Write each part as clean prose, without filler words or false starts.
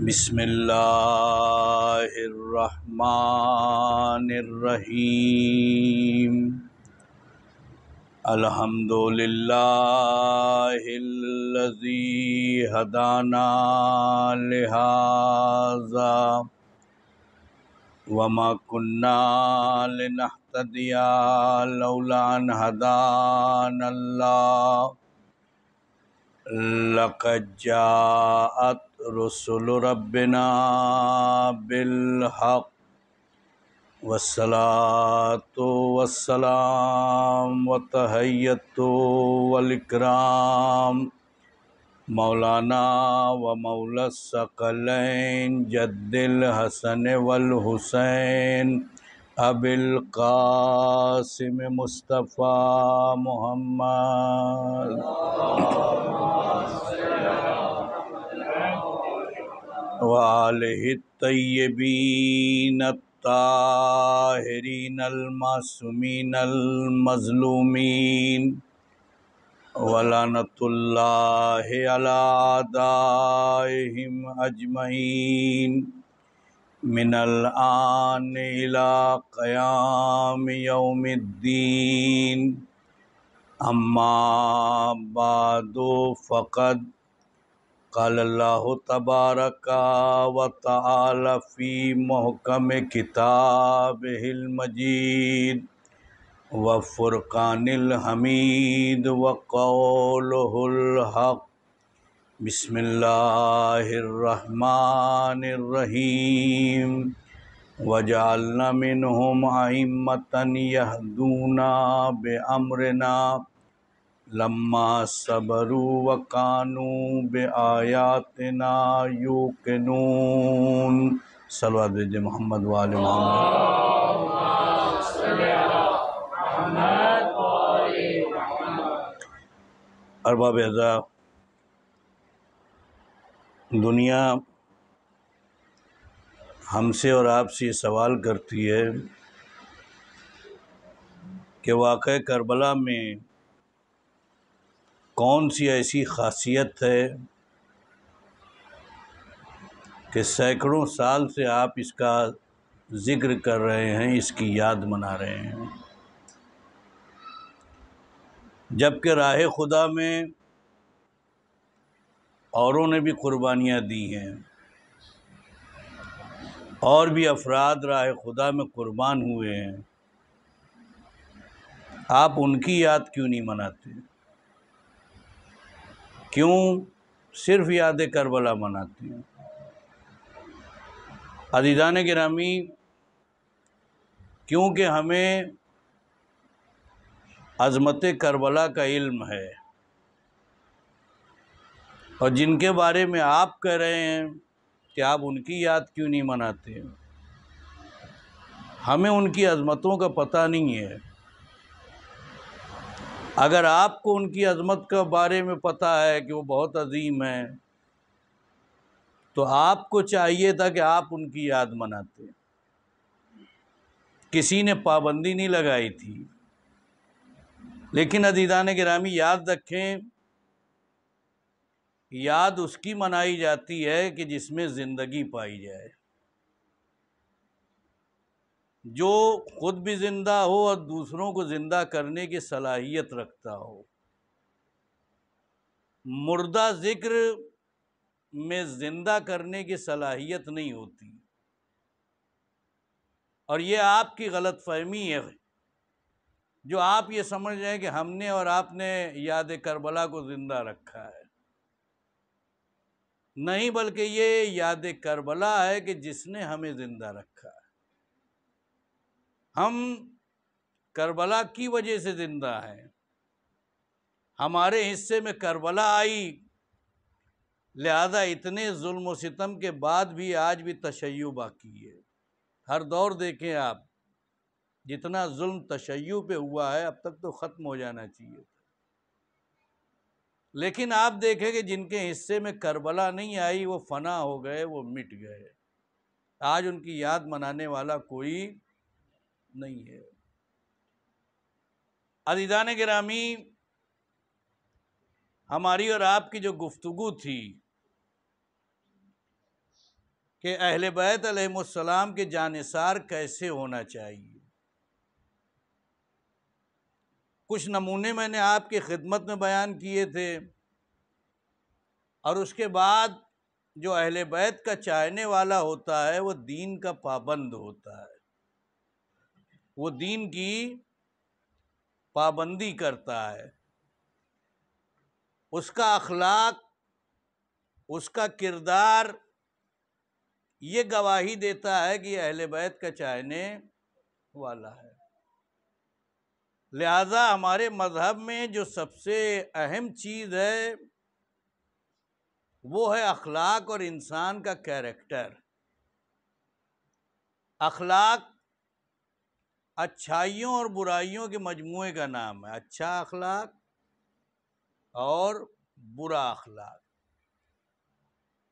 بسم اللہ الرحمن الرحیم الحمد للہ الذی ہدانا لہذا وما كنا لنهتدي لولا ان هدانا الله لقد جاءت رسل ربنا بالحق والصلاة والسلام والتحیۃ والإکرام مولانا و مولا الثقلین جد الحسن والحسین ابی القاسم مصطفیٰ محمد وآلہ الطیبین الطاہرین المعصومین المظلومین ولعنۃ اللہ علی اعدائہم اجمعین من الآن الی قیام یوم الدین اما بعد فقد قال اللہ تبارک و تعالی فی محکم کتابہ المجید وفرقان الحمید وقولہ الحق بسم اللہ الرحمن الرحیم وجعلنا منہم ائمۃ یہدون بامرنا لما صبروا وکانوا بآیاتنا یوقنون صلوات بھیجے محمد وآل محمد۔ ارباب اعزاز، دنیا ہم سے اور آپ سے یہ سوال کرتی ہے کہ واقعہ کربلا میں کون سی ایسی خاصیت ہے کہ سینکڑوں سال سے آپ اس کا ذکر کر رہے ہیں، اس کی یاد منا رہے ہیں، جبکہ راہ خدا میں اوروں نے بھی قربانیاں دی ہیں اور بھی افراد راہ خدا میں قربان ہوئے ہیں، آپ ان کی یاد کیوں نہیں مناتے؟ کیوں صرف یاد کربلا مناتے ہیں؟ عزیزان گرامی، کیونکہ ہمیں عظمت کربلا کا علم ہے، اور جن کے بارے میں آپ کہہ رہے ہیں کہ آپ ان کی یاد کیوں نہیں مناتے، ہمیں ان کی عظمتوں کا پتہ نہیں ہے۔ اگر آپ کو ان کی عظمت کے بارے میں پتہ ہے کہ وہ بہت عظیم ہیں، تو آپ کو چاہیے تھا کہ آپ ان کی یاد مناتے۔ کسی نے پابندی نہیں لگائی تھی، لیکن عزیزان گرامی یاد رکھیں، یاد اس کی منائی جاتی ہے کہ جس میں زندگی پائی جائے، جو خود بھی زندہ ہو اور دوسروں کو زندہ کرنے کی صلاحیت رکھتا ہو۔ مردہ ذکر میں زندہ کرنے کی صلاحیت نہیں ہوتی، اور یہ آپ کی غلط فہمی ہے، جو آپ یہ سمجھ رہے ہیں کہ ہم نے اور آپ نے یاد کربلا کو زندہ رکھا ہے۔ نہیں، بلکہ یہ یاد کربلا ہے کہ جس نے ہمیں زندہ رکھا ہے۔ ہم کربلا کی وجہ سے زندہ ہیں، ہمارے حصے میں کربلا آئی، لہذا اتنے ظلم و ستم کے بعد بھی آج بھی تشیع باقی ہے۔ ہر دور دیکھیں آپ، جتنا ظلم تشیع پہ ہوا ہے اب تک تو ختم ہو جانا چاہیے، لیکن آپ دیکھیں کہ جن کے حصے میں کربلا نہیں آئی وہ فنا ہو گئے، وہ مٹ گئے، آج ان کی یاد منانے والا کوئی نہیں ہے۔ عزیزان گرامی، ہماری اور آپ کی جو گفتگو تھی کہ اہل بیت علیہ السلام کے جانثار کیسے ہونا چاہیے۔ کچھ نمونے میں نے آپ کی خدمت میں بیان کیے تھے، اور اس کے بعد جو اہل بیت کا چاہنے والا ہوتا ہے وہ دین کا پابند ہوتا ہے، وہ دین کی پابندی کرتا ہے، اس کا اخلاق، اس کا کردار یہ گواہی دیتا ہے کہ یہ اہل بیت کا چاہنے والا ہے۔ لہذا ہمارے مذہب میں جو سب سے اہم چیز ہے وہ ہے اخلاق اور انسان کا کیریکٹر۔ اخلاق اچھائیوں اور برائیوں کے مجموعے کا نام ہے، اچھا اخلاق اور برا اخلاق۔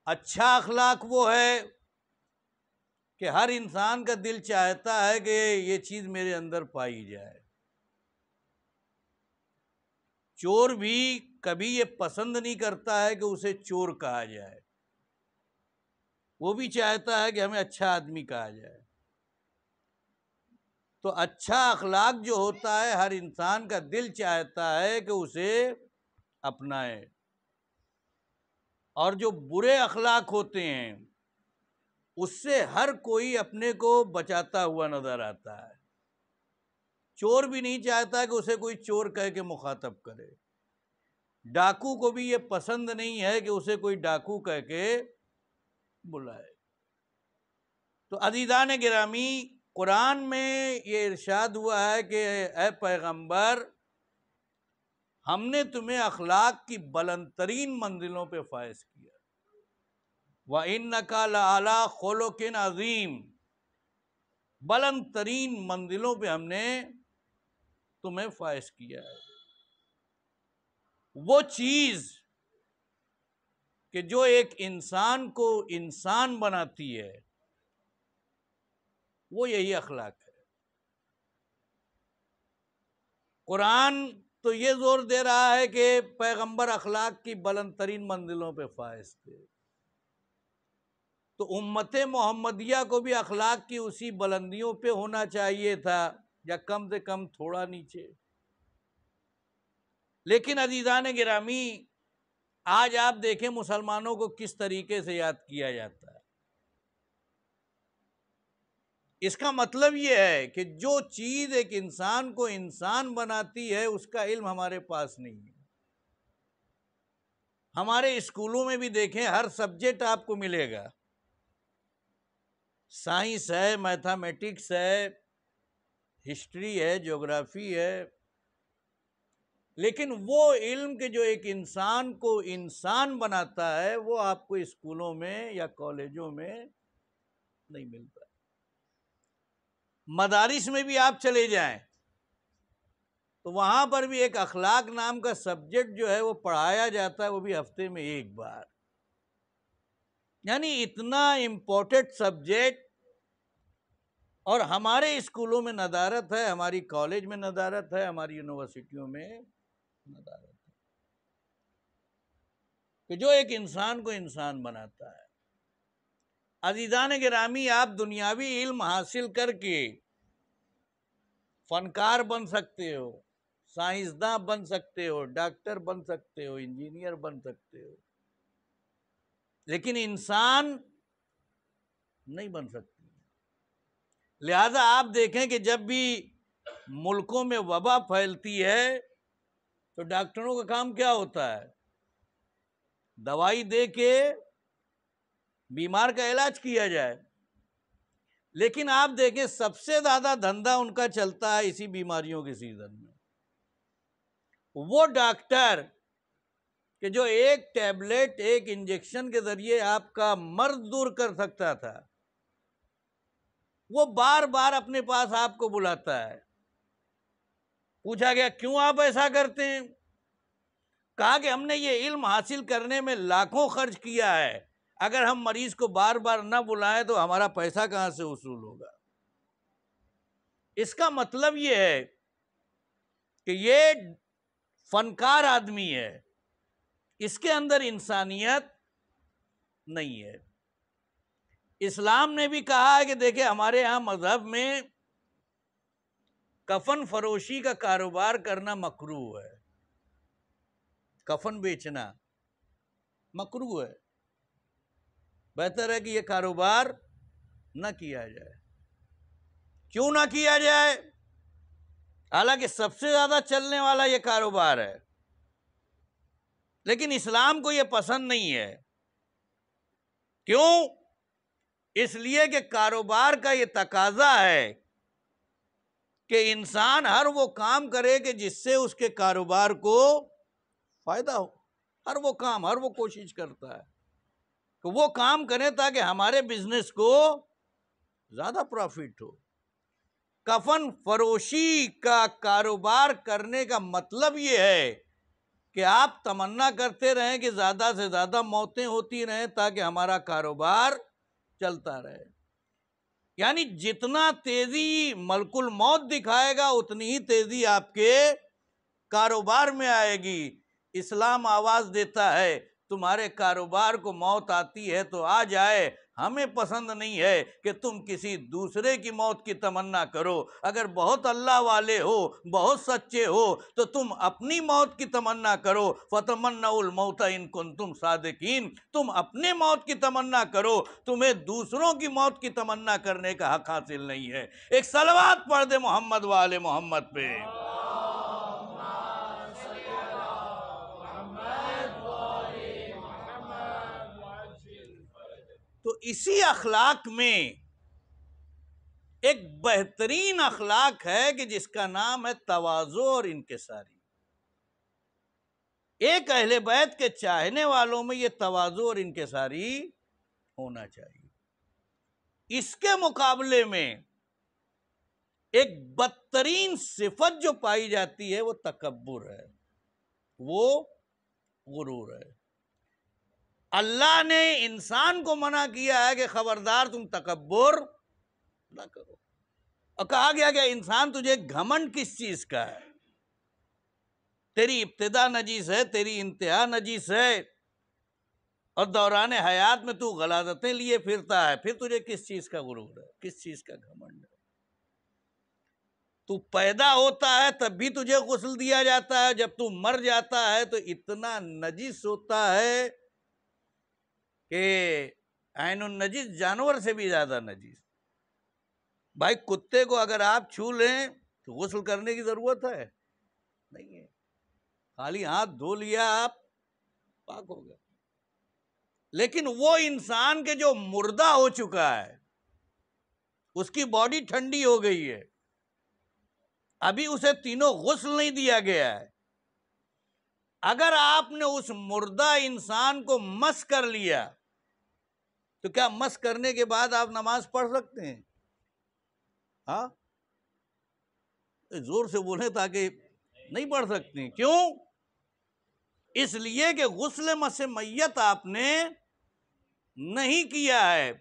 اچھا اخلاق وہ ہے کہ ہر انسان کا دل چاہتا ہے کہ یہ چیز میرے اندر پائی جائے۔ چور بھی کبھی یہ پسند نہیں کرتا ہے کہ اسے چور کہا جائے، وہ بھی چاہتا ہے کہ ہمیں اچھا آدمی کہا جائے۔ تو اچھا اخلاق جو ہوتا ہے ہر انسان کا دل چاہتا ہے کہ اسے اپنائے، اور جو برے اخلاق ہوتے ہیں اس سے ہر کوئی اپنے کو بچاتا ہوا نظر آتا ہے۔ چور بھی نہیں چاہتا کہ اسے کوئی چور کہہ کے مخاطب کرے، ڈاکو کو بھی یہ پسند نہیں ہے کہ اسے کوئی ڈاکو کہہ کے بلائے۔ تو عزیزان گرامی، قرآن میں یہ ارشاد ہوا ہے کہ اے پیغمبر، ہم نے تمہیں اخلاق کی بلند ترین منزلوں پہ فائز کیا۔ وَإِنَّكَ لَعَلَىٰ خُلُقٍ عَظِيمٍ، بلند ترین منزلوں پہ ہم نے تمہیں فائز کیا ہے۔ وہ چیز کہ جو ایک انسان کو انسان بناتی ہے وہ یہی اخلاق ہے۔ قرآن تو یہ زور دے رہا ہے کہ پیغمبر اخلاق کی بلند ترین منزلوں پہ فائز تھے، تو امت محمدیہ کو بھی اخلاق کی اسی بلندیوں پہ ہونا چاہیے تھا، یا کم سے کم تھوڑا نیچے۔ لیکن عزیزان گرامی، آج آپ دیکھیں مسلمانوں کو کس طریقے سے یاد کیا جاتا ہے۔ اس کا مطلب یہ ہے کہ جو چیز ایک انسان کو انسان بناتی ہے اس کا علم ہمارے پاس نہیں ہے۔ ہمارے اسکولوں میں بھی دیکھیں، ہر سبجیکٹ آپ کو ملے گا، سائنس ہے، میتھمیٹکس ہے، ہسٹری ہے، جغرافی ہے، لیکن وہ علم کے جو ایک انسان کو انسان بناتا ہے وہ آپ کو اسکولوں میں یا کالجوں میں نہیں ملتا۔ مدارس میں بھی آپ چلے جائیں تو وہاں پر بھی ایک اخلاق نام کا سبجیکٹ جو ہے وہ پڑھایا جاتا ہے، وہ بھی ہفتے میں ایک بار۔ یعنی اتنا امپورٹنٹ سبجیکٹ، اور ہمارے اسکولوں میں ندارت ہے، ہماری کالج میں ندارت ہے، ہماری یونیورسٹیوں میں ندارت ہے کہ جو ایک انسان کو انسان بناتا ہے۔ عزیزان گرامی، آپ دنیاوی علم حاصل کر کے فنکار بن سکتے ہو، سائنسداں بن سکتے ہو، ڈاکٹر بن سکتے ہو، انجینئر بن سکتے ہو، لیکن انسان نہیں بن سکتے۔ لہذا آپ دیکھیں کہ جب بھی ملکوں میں وبا پھیلتی ہے تو ڈاکٹروں کا کام کیا ہوتا ہے؟ دوائی دے کے بیمار کا علاج کیا جائے، لیکن آپ دیکھیں سب سے زیادہ دھندا ان کا چلتا ہے اسی بیماریوں کے سیزن میں۔ وہ ڈاکٹر کہ جو ایک ٹیبلٹ، ایک انجیکشن کے ذریعے آپ کا مرض دور کر سکتا تھا، وہ بار بار اپنے پاس آپ کو بلاتا ہے۔ پوچھا گیا کیوں آپ ایسا کرتے ہیں؟ کہا کہ ہم نے یہ علم حاصل کرنے میں لاکھوں خرچ کیا ہے، اگر ہم مریض کو بار بار نہ بلائیں تو ہمارا پیسہ کہاں سے وصول ہوگا۔ اس کا مطلب یہ ہے کہ یہ فنکار آدمی ہے، اس کے اندر انسانیت نہیں ہے۔ اسلام نے بھی کہا ہے کہ دیکھیں ہمارے ہاں مذہب میں کفن فروشی کا کاروبار کرنا مکروہ ہے، کفن بیچنا مکروہ ہے، بہتر ہے کہ یہ کاروبار نہ کیا جائے۔ کیوں نہ کیا جائے؟ حالانکہ سب سے زیادہ چلنے والا یہ کاروبار ہے، لیکن اسلام کو یہ پسند نہیں ہے۔ کیوں؟ اس لیے کہ کاروبار کا یہ تقاضا ہے کہ انسان ہر وہ کام کرے کہ جس سے اس کے کاروبار کو فائدہ ہو، ہر وہ کام، ہر وہ کوشش کرتا ہے کہ وہ کام کرے تاکہ ہمارے بزنس کو زیادہ پروفٹ ہو۔ کفن فروشی کا کاروبار کرنے کا مطلب یہ ہے کہ آپ تمنا کرتے رہیں کہ زیادہ سے زیادہ موتیں ہوتی رہیں تاکہ ہمارا کاروبار چلتا رہے، یعنی جتنا تیزی ملک الموت دکھائے گا اتنی ہی تیزی آپ کے کاروبار میں آئے گی۔ اسلام آواز دیتا ہے تمہارے کاروبار کو موت آتی ہے تو آ جائے، ہمیں پسند نہیں ہے کہ تم کسی دوسرے کی موت کی تمنا کرو۔ اگر بہت اللہ والے ہو، بہت سچے ہو تو تم اپنی موت کی تمنا کرو۔ فَتَمَنَّوُا الْمَوْتَ إِن كُنتُمْ صَادِقِينَ، تم اپنے موت کی تمنا کرو، تمہیں دوسروں کی موت کی تمنا کرنے کا حق حاصل نہیں ہے۔ ایک صلوات پڑھ دے محمد وآل محمد پہ۔ تو اسی اخلاق میں ایک بہترین اخلاق ہے کہ جس کا نام ہے تواضع اور انکساری۔ ایک اہل بیت کے چاہنے والوں میں یہ تواضع اور انکساری ہونا چاہیے۔ اس کے مقابلے میں ایک بدترین صفت جو پائی جاتی ہے وہ تکبر ہے، وہ غرور ہے۔ اللہ نے انسان کو منع کیا ہے کہ خبردار تم تکبر نہ کرو، اور کہا گیا کہ انسان تجھے گھمنڈ کس چیز کا ہے؟ تیری ابتدا نجیس ہے، تیری انتہا نجیس ہے، اور دوران حیات میں تو غلاظتیں لیے پھرتا ہے، پھر تجھے کس چیز کا غرور ہے، کس چیز کا گھمنڈ ہے؟ تو پیدا ہوتا ہے تب بھی تجھے غسل دیا جاتا ہے، جب تو مر جاتا ہے تو اتنا نجس ہوتا ہے کہ عین النجس جانور سے بھی زیادہ نجس۔ بھائی کتے کو اگر آپ چھو لیں تو غسل کرنے کی ضرورت ہے؟ نہیں ہے، خالی ہاتھ دھو لیا آپ پاک ہو گئے۔ لیکن وہ انسان کے جو مردہ ہو چکا ہے، اس کی باڈی ٹھنڈی ہو گئی ہے، ابھی اسے تینوں غسل نہیں دیا گیا ہے، اگر آپ نے اس مردہ انسان کو مس کر لیا تو کیا مس کرنے کے بعد آپ نماز پڑھ سکتے ہیں؟ ہاں، زور سے بولیں تاکہ نہیں پڑھ سکتے۔ کیوں؟ اس لیے کہ غسل مس میت آپ نے نہیں کیا ہے،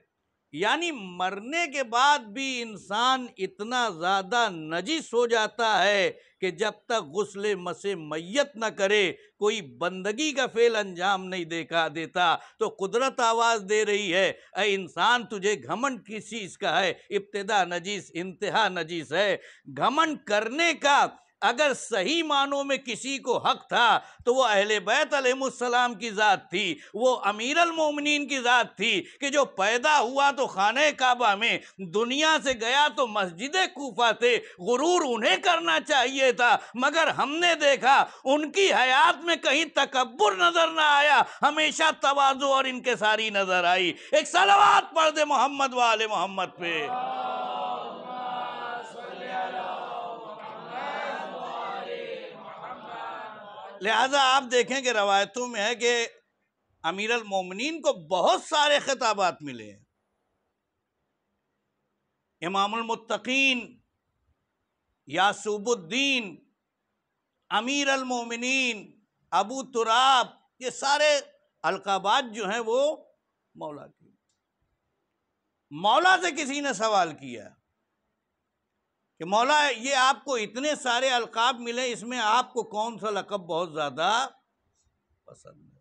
یعنی مرنے کے بعد بھی انسان اتنا زیادہ نجس ہو جاتا ہے کہ جب تک غسل مس میت نہ کرے کوئی بندگی کا فعل انجام نہیں دیتا۔ تو قدرت آواز دے رہی ہے اے انسان تجھے گھمنڈ کس چیز کا ہے؟ ابتدا نجس، انتہا نجس ہے۔ گھمنڈ کرنے کا اگر صحیح معنوں میں کسی کو حق تھا تو وہ اہل بیت علیہ السلام کی ذات تھی، وہ امیر المومنین کی ذات تھی کہ جو پیدا ہوا تو خانہ کعبہ میں، دنیا سے گیا تو مسجد کوفہ تھے۔ غرور انہیں کرنا چاہیے تھا، مگر ہم نے دیکھا ان کی حیات میں کہیں تکبر نظر نہ آیا، ہمیشہ تواضع اور انکساری نظر آئی۔ ایک صلوات پڑھ دے محمد وآل محمد پہ۔ لہذا آپ دیکھیں کہ روایتوں میں ہے کہ امیر المومنین کو بہت سارے خطابات ملے ہیں، امام المتقین، یعصوب الدین، امیر المومنین، ابو تراب، یہ سارے القابات جو ہیں وہ مولا کی۔ مولا سے کسی نے سوال کیا کہ مولا یہ آپ کو اتنے سارے القاب ملے، اس میں آپ کو کون سا لقب بہت زیادہ پسند ہے؟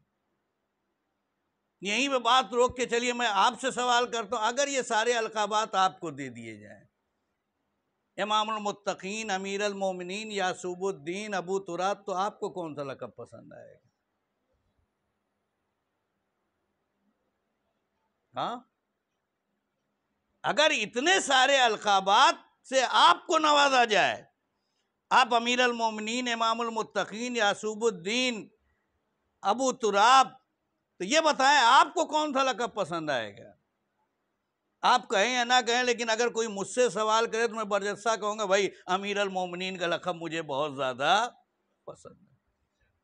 یہیں پہ بات روک کے چلیے میں آپ سے سوال کرتا ہوں، اگر یہ سارے القابات آپ کو دے دیے جائیں، امام المتقین، امیر المومنین، یعصوب الدین، ابو تراب، تو آپ کو کون سا لقب پسند آئے گا؟ ہاں، اگر اتنے سارے القابات سے آپ کو نوازا جائے، آپ امیر المومنین، امام المتقین، یعصوب الدین، ابو تراب، تو یہ بتائیں آپ کو کون سا لقب پسند آئے گا؟ آپ کہیں یا نہ کہیں، لیکن اگر کوئی مجھ سے سوال کرے تو میں برجستہ کہوں گا بھائی امیر المومنین کا لقب مجھے بہت زیادہ پسند ہے۔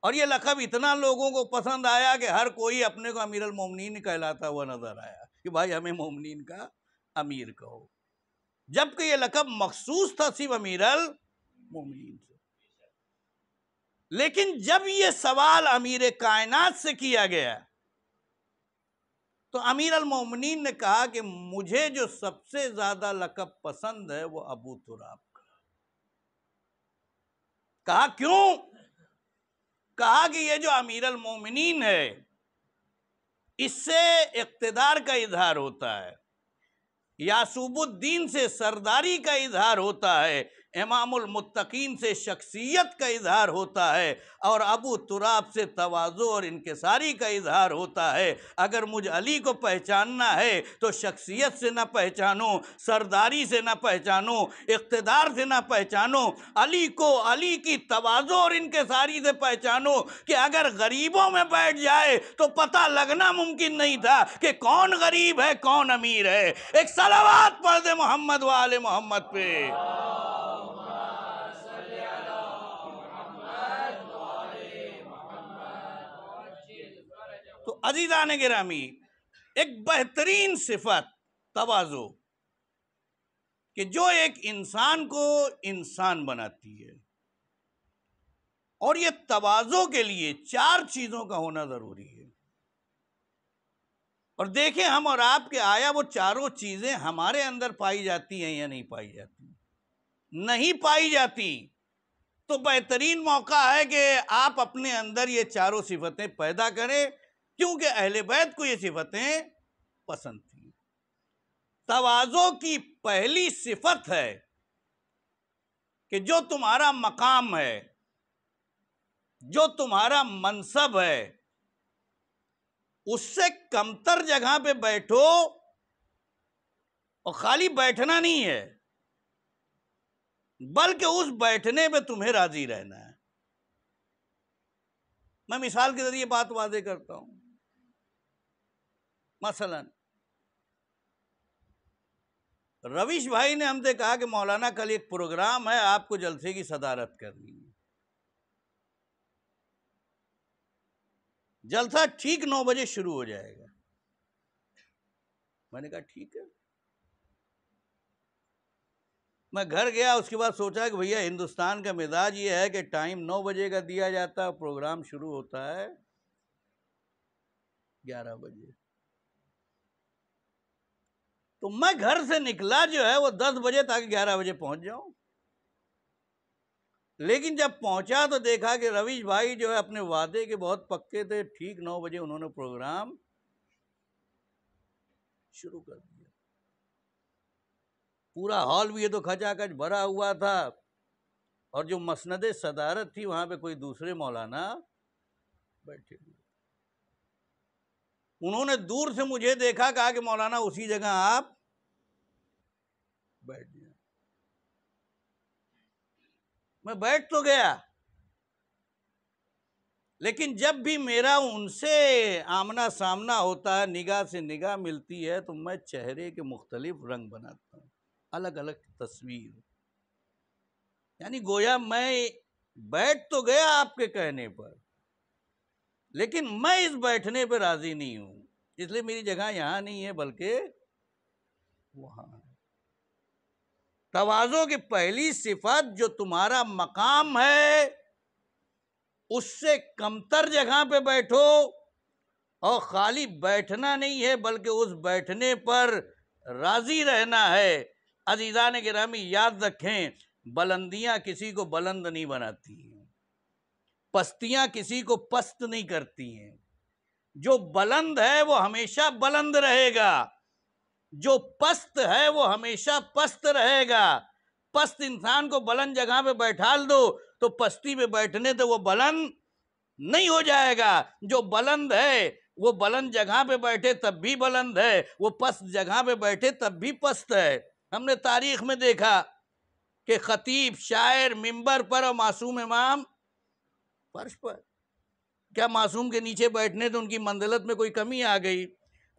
اور یہ لقب اتنا لوگوں کو پسند آیا کہ ہر کوئی اپنے کو امیر المومنین کہلاتا ہوا نظر آیا کہ بھائی ہمیں مومنین کا امیر کہو، جبکہ یہ لقب مخصوص تھا صرف امیر المومنین سے۔ لیکن جب یہ سوال امیر کائنات سے کیا گیا تو امیر المومنین نے کہا کہ مجھے جو سب سے زیادہ لقب پسند ہے وہ ابو تراب کا۔ کہا کیوں؟ کہا کہ یہ جو امیر المومنین ہے اس سے اقتدار کا اظہار ہوتا ہے، یعصوب الدین سے سرداری کا اظہار ہوتا ہے، امام المتقین سے شخصیت کا اظہار ہوتا ہے، اور ابو تراب سے تواضع اور انکساری کا اظہار ہوتا ہے۔ اگر مجھ علی کو پہچاننا ہے تو شخصیت سے نہ پہچانوں، سرداری سے نہ پہچانوں، اقتدار سے نہ پہچانوں، علی کو علی کی تواضع اور انکساری سے پہچانوں کہ اگر غریبوں میں بیٹھ جائے تو پتہ لگنا ممکن نہیں تھا کہ کون غریب ہے کون امیر ہے۔ ایک صلوات پڑھ دے محمد و آل محمد پہ۔ تو عزیزان گرامی، ایک بہترین صفت تواضع کہ جو ایک انسان کو انسان بناتی ہے، اور یہ تواضع کے لیے 4 چیزوں کا ہونا ضروری ہے۔ اور دیکھیں ہم اور آپ کے آیا وہ چاروں چیزیں ہمارے اندر پائی جاتی ہیں یا نہیں پائی جاتی؟ نہیں پائی جاتی، تو بہترین موقع ہے کہ آپ اپنے اندر یہ چاروں صفتیں پیدا کریں، کیونکہ اہل بیت کو یہ صفتیں پسند تھیں۔ تواضع کی پہلی صفت ہے کہ جو تمہارا مقام ہے، جو تمہارا منصب ہے، اس سے کمتر جگہ پہ بیٹھو، اور خالی بیٹھنا نہیں ہے بلکہ اس بیٹھنے پہ تمہیں راضی رہنا ہے۔ میں مثال کے ذریعے بات واضح کرتا ہوں۔ مثلا رویش بھائی نے ہم سے کہا کہ مولانا کل ایک پروگرام ہے، آپ کو جلسے کی صدارت کرنی ہے۔ جلسہ ٹھیک 9 بجے شروع ہو جائے گا۔ میں نے کہا ٹھیک ہے۔ میں گھر گیا، اس کے بعد سوچا کہ بھیا ہندوستان کا مزاج یہ ہے کہ ٹائم 9 بجے کا دیا جاتا ہے، پروگرام شروع ہوتا ہے 11 بجے۔ تو میں گھر سے نکلا جو ہے وہ 10 بجے تاکہ 11 بجے پہنچ جاؤں، لیکن جب پہنچا تو دیکھا کہ رویش بھائی جو ہے اپنے وعدے کے بہت پکے تھے، ٹھیک 9 بجے انہوں نے پروگرام شروع کر دیا۔ پورا ہال بھی یہ تو کھچا کھچ بھرا ہوا تھا، اور جو مسند صدارت تھی وہاں پہ کوئی دوسرے مولانا بیٹھے ہوئے۔ انہوں نے دور سے مجھے دیکھا، کہا کہ مولانا اسی جگہ آپ بیٹھ جائیں۔ میں بیٹھ تو گیا، لیکن جب بھی میرا ان سے آمنا سامنا ہوتا ہے، نگاہ سے نگاہ ملتی ہے، تو میں چہرے کے مختلف رنگ بناتا ہوں، الگ الگ تصویر۔ یعنی گویا میں بیٹھ تو گیا آپ کے کہنے پر، لیکن میں اس بیٹھنے پہ راضی نہیں ہوں، اس لیے میری جگہ یہاں نہیں ہے بلکہ وہاں ہے۔ تواضع کی پہلی صفت، جو تمہارا مقام ہے اس سے کمتر جگہ پہ بیٹھو، اور خالی بیٹھنا نہیں ہے بلکہ اس بیٹھنے پر راضی رہنا ہے۔ عزیزان گرامی یاد رکھیں، بلندیاں کسی کو بلند نہیں بناتی ہیں، پستیاں کسی کو پست نہیں کرتی ہیں، جو بلند ہے وہ ہمیشہ بلند رہے گا، جو پست ہے وہ ہمیشہ پست رہے گا۔ پست انسان کو بلند جگہ پہ بیٹھال دو تو پستی پہ بیٹھنے تو وہ بلند نہیں ہو جائے گا۔ جو بلند ہے وہ بلند جگہ پہ بیٹھے تب بھی بلند ہے، وہ پست جگہ پہ بیٹھے تب بھی پست ہے۔ ہم نے تاریخ میں دیکھا کہ خطیب، شاعر منبر پر اور معصوم امام فرش پر۔ کیا معصوم کے نیچے بیٹھنے تو ان کی منزلت میں کوئی کمی آ گئی؟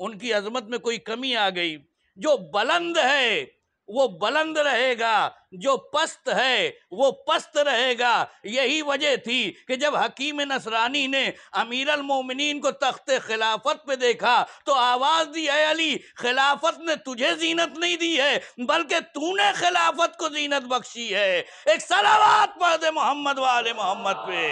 ان کی عظمت میں کوئی کمی آ گئی؟ جو بلند ہے وہ بلند رہے گا، جو پست ہے وہ پست رہے گا۔ یہی وجہ تھی کہ جب حکیم نصرانی نے امیر المومنین کو تخت خلافت پہ دیکھا تو آواز دی، اے علی، خلافت نے تجھے زینت نہیں دی ہے بلکہ تو نے خلافت کو زینت بخشی ہے۔ ایک صلوات پڑھ دے محمد وآل محمد پہ۔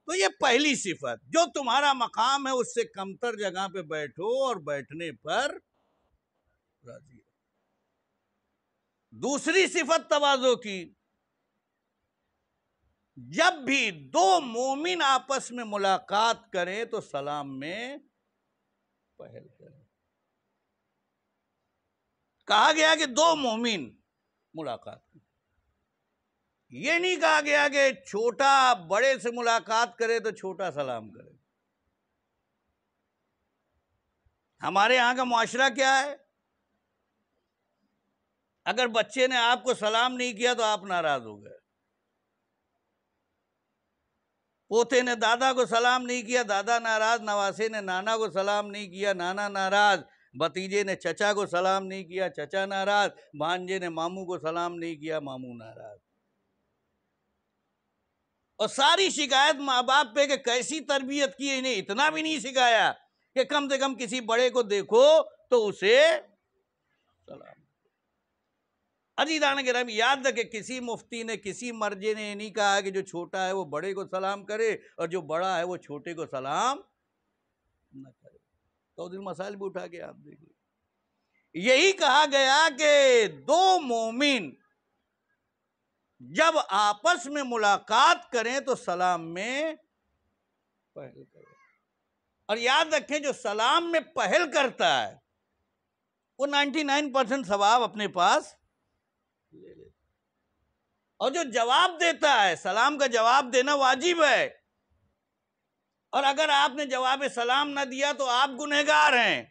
تو یہ پہلی صفت، جو تمہارا مقام ہے اس سے کمتر جگہ پہ بیٹھو اور بیٹھنے پر راضی ہو۔ دوسری صفت تواضع کی، جب بھی دو مومن آپس میں ملاقات کریں تو سلام میں پہل کریں۔ کہا گیا کہ دو مومن ملاقات کریں، یہ نہیں کہا گیا کہ چھوٹا بڑے سے ملاقات کرے تو چھوٹا سلام کرے۔ ہمارے یہاں کا معاشرہ کیا ہے؟ اگر بچے نے آپ کو سلام نہیں کیا تو آپ ناراض ہو گئے، پوتے نے دادا کو سلام نہیں کیا، دادا ناراض، نواسے نے نانا کو سلام نہیں کیا، نانا ناراض، بھتیجے نے چچا کو سلام نہیں کیا، چچا ناراض، بھانجے نے ماموں کو سلام نہیں کیا، ماموں ناراض۔ اور ساری شکایت ماں باپ پہ کہ کیسی تربیت کی، انہیں اتنا بھی نہیں سکھایا کہ کم سے کم کسی بڑے کو دیکھو تو اسے سلام۔ عزیزان گرامی، یاد رکھے کسی مفتی نے، کسی مرجع نے یہ نہیں کہا کہ جو چھوٹا ہے وہ بڑے کو سلام کرے اور جو بڑا ہے وہ چھوٹے کو سلام نہ کرے۔ تو دن مسائل بھی اٹھا کے آپ دیکھ لیں، یہی کہا گیا کہ دو مومن جب آپس میں ملاقات کریں تو سلام میں پہل کریں۔ اور یاد رکھیں جو سلام میں پہل کرتا ہے وہ 99% ثواب اپنے پاس لے لیتا، اور جو جواب دیتا ہے، سلام کا جواب دینا واجب ہے، اور اگر آپ نے جواب سلام نہ دیا تو آپ گنہگار ہیں،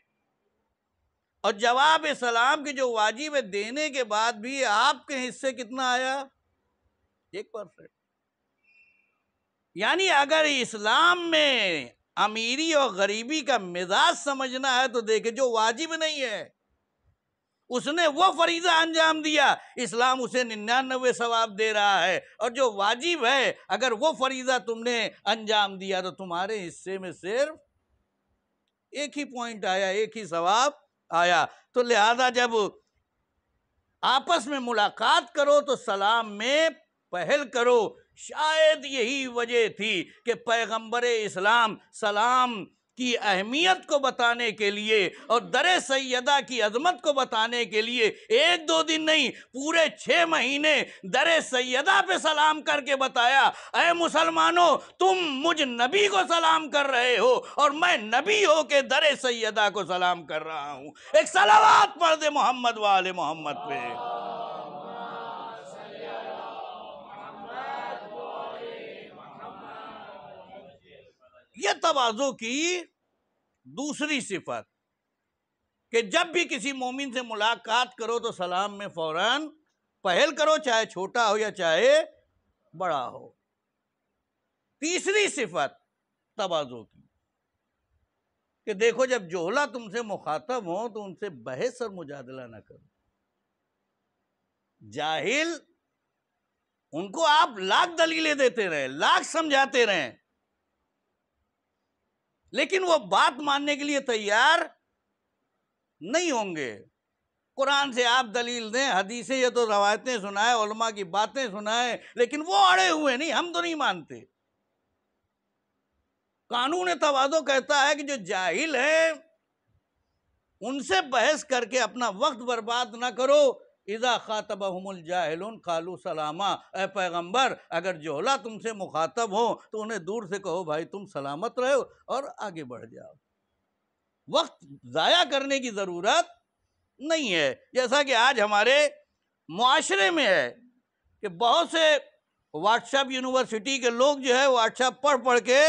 اور جواب سلام کی جو واجب ہے دینے کے بعد بھی آپ کے حصے کتنا آیا؟ 1%۔ یعنی اگر اسلام میں امیری اور غریبی کا مزاج سمجھنا ہے تو دیکھیں جو واجب نہیں ہے اس نے وہ فریضہ انجام دیا، اسلام اسے 99 ثواب دے رہا ہے، اور جو واجب ہے اگر وہ فریضہ تم نے انجام دیا تو تمہارے حصے میں صرف ایک ہی پوائنٹ آیا، ایک ہی ثواب آیا۔ تو لہذا جب آپس میں ملاقات کرو تو سلام میں پہل کرو۔ شاید یہی وجہ تھی کہ پیغمبر اسلام سلام کی اہمیت کو بتانے کے لیے اور در سیدہ کی عظمت کو بتانے کے لیے 1-2 دن نہیں، پورے 6 مہینے در سیدہ پہ سلام کر کے بتایا، اے مسلمانوں، تم مجھ نبی کو سلام کر رہے ہو اور میں نبی ہو کے در سیدہ کو سلام کر رہا ہوں۔ ایک صلوات پڑھ دے محمد وآل محمد پہ۔ یہ تواضع کی دوسری صفت کہ جب بھی کسی مومن سے ملاقات کرو تو سلام میں فوراً پہل کرو، چاہے چھوٹا ہو یا چاہے بڑا ہو۔ تیسری صفت تواضع کی کہ دیکھو جب جوہلا تم سے مخاطب ہوں تو ان سے بحث اور مجادلہ نہ کرو۔ جاہل ان کو آپ لاکھ دلیلیں دیتے رہیں، لاکھ سمجھاتے رہیں، لیکن وہ بات ماننے کے لیے تیار نہیں ہوں گے۔ قرآن سے آپ دلیل دیں، حدیثیں یا تو روایتیں سنائیں، علماء کی باتیں سنائیں، لیکن وہ اڑے ہوئے نہیں، ہم تو نہیں مانتے۔ قانون تواضع کہتا ہے کہ جو جاہل ہیں ان سے بحث کر کے اپنا وقت برباد نہ کرو، اذا خاطبہم الجاہلون قالوا سلاما، اے پیغمبر اگر جوہلا تم سے مخاطب ہو تو انہیں دور سے کہو بھائی تم سلامت رہو اور آگے بڑھ جاؤ، وقت ضائع کرنے کی ضرورت نہیں ہے۔ جیسا کہ آج ہمارے معاشرے میں ہے کہ بہت سے واٹس ایپ یونیورسٹی کے لوگ جو ہے واٹس ایپ پڑھ کے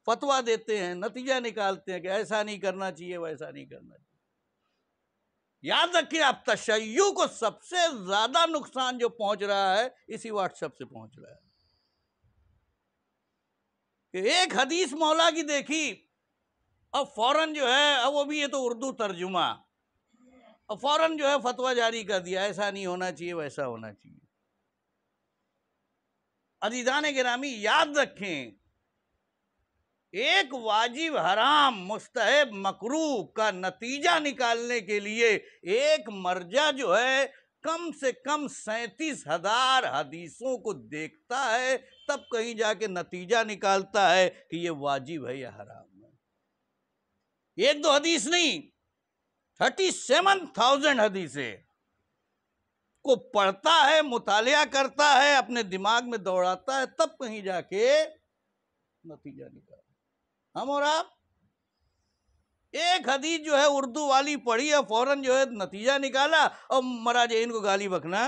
فتویٰ دیتے ہیں، نتیجہ نکالتے ہیں کہ ایسا نہیں کرنا چاہیے ویسا نہیں کرنا چاہیے۔ یاد رکھیں آپ، تشیع کو سب سے زیادہ نقصان جو پہنچ رہا ہے اسی واٹس ایپ سے پہنچ رہا ہے کہ ایک حدیث مولا کی دیکھی اب فوراً جو ہے اب وہ بھی یہ تو اردو ترجمہ، اب فوراً جو ہے فتویٰ جاری کر دیا ایسا نہیں ہونا چاہیے ویسا ہونا چاہیے۔ عزیزان گرامی یاد رکھیں، ایک واجب حرام مستحب مکروہ کا نتیجہ نکالنے کے لیے ایک مرجع جو ہے کم سے کم 37,000 حدیثوں کو دیکھتا ہے، تب کہیں جا کے نتیجہ نکالتا ہے کہ یہ واجب ہے یا حرام ہے۔ ایک دو حدیث نہیں، 37,000 حدیثیں کو پڑھتا ہے، مطالعہ کرتا ہے، اپنے دماغ میں دوڑاتا ہے، تب کہیں جا کے نتیجہ نکالتا ہے۔ ہم اور آپ ایک حدیث جو ہے اردو والی پڑھی ہے، فوراً جو ہے نتیجہ نکالا اور مراجعین کو گالی بکنا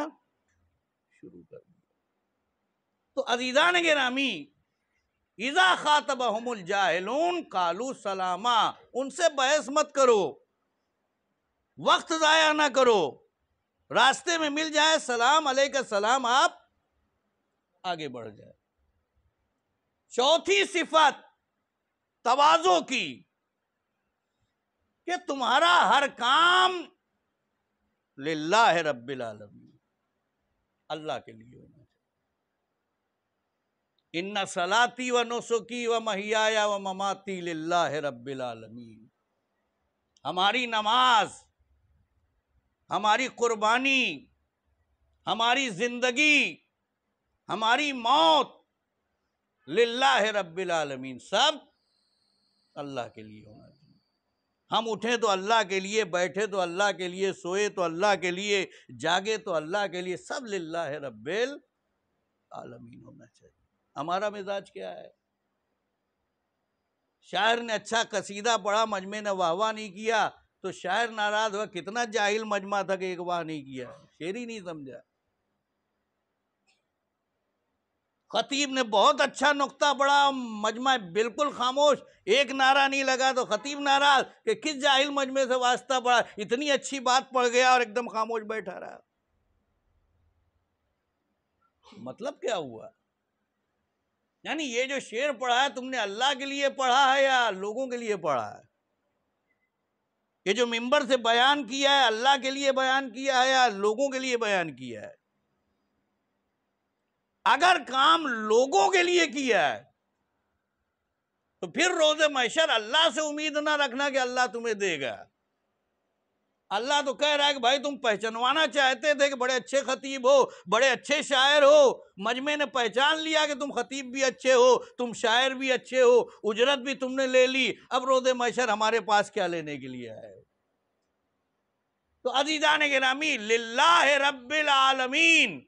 شروع کر دیا۔ تو عزیزان گرامی، اذا خاطبہم الجاہلون قالوا سلاما، ان سے بحث مت کرو، وقت ضائع نہ کرو، راستے میں مل جائے سلام علیکم السلام، آپ آگے بڑھ جائے۔ چوتھی صفت تواضع کی کہ تمہارا ہر کام للہ رب العالمین، اللہ کے لیے ہونا چاہیے۔ ان صلاتی و نسکی و محیای و مماتی للہ رب العالمین، ہماری نماز، ہماری قربانی، ہماری زندگی، ہماری موت للہ رب العالمین، سب اللہ کے لیے ہونا چاہیے۔ ہم اٹھیں تو اللہ کے لیے، بیٹھے تو اللہ کے لیے، سوئے تو اللہ کے لیے، جاگے تو اللہ کے لیے، سب للہ رب العالمین ہونا چاہیے۔ ہمارا مزاج کیا ہے؟ شاعر نے اچھا قصیدہ پڑھا، مجمع نے واہ واہ نہیں کیا تو شاعر ناراض ہوا، کتنا جاہل مجمع تھا کہ ایک واہ نہیں کیا، شعر ہی نہیں سمجھا۔ خطیب نے بہت اچھا نقطہ پڑھا، مجمع بالکل خاموش، ایک نعرہ نہیں لگا تو خطیب ناراض کہ کس جاہل مجمع سے واسطہ پڑھا، اتنی اچھی بات پڑھ گیا اور ایک دم خاموش بیٹھا رہا۔ مطلب کیا ہوا؟ یعنی یہ جو شعر پڑھا ہے تم نے اللہ کے لیے پڑھا ہے یا لوگوں کے لیے پڑھا ہے؟ یہ جو منبر سے بیان کیا ہے اللہ کے لیے بیان کیا ہے یا لوگوں کے لیے بیان کیا ہے؟ اگر کام لوگوں کے لیے کیا ہے تو پھر روز محشر اللہ سے امید نہ رکھنا کہ اللہ تمہیں دے گا۔ اللہ تو کہہ رہا ہے کہ بھائی تم پہچانوانا چاہتے تھے کہ بڑے اچھے خطیب ہو، بڑے اچھے شاعر ہو، مجمع نے پہچان لیا کہ تم خطیب بھی اچھے ہو، تم شاعر بھی اچھے ہو، اجرت بھی تم نے لے لی، اب روز محشر ہمارے پاس کیا لینے کے لیے آئے؟ تو عزیزان گرامی، للہ رب العالمین،